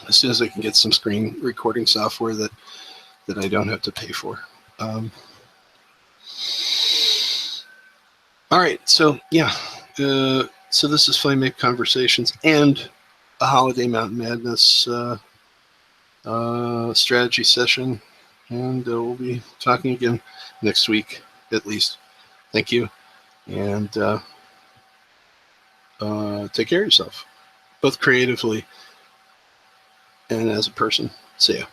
As soon as I can get some screen recording software that I don't have to pay for. All right, so yeah, so this is Flameape Conversations and a Holiday Mountain Madness strategy session, and we'll be talking again next week at least. Thank you, and take care of yourself, both creatively and as a person. See ya.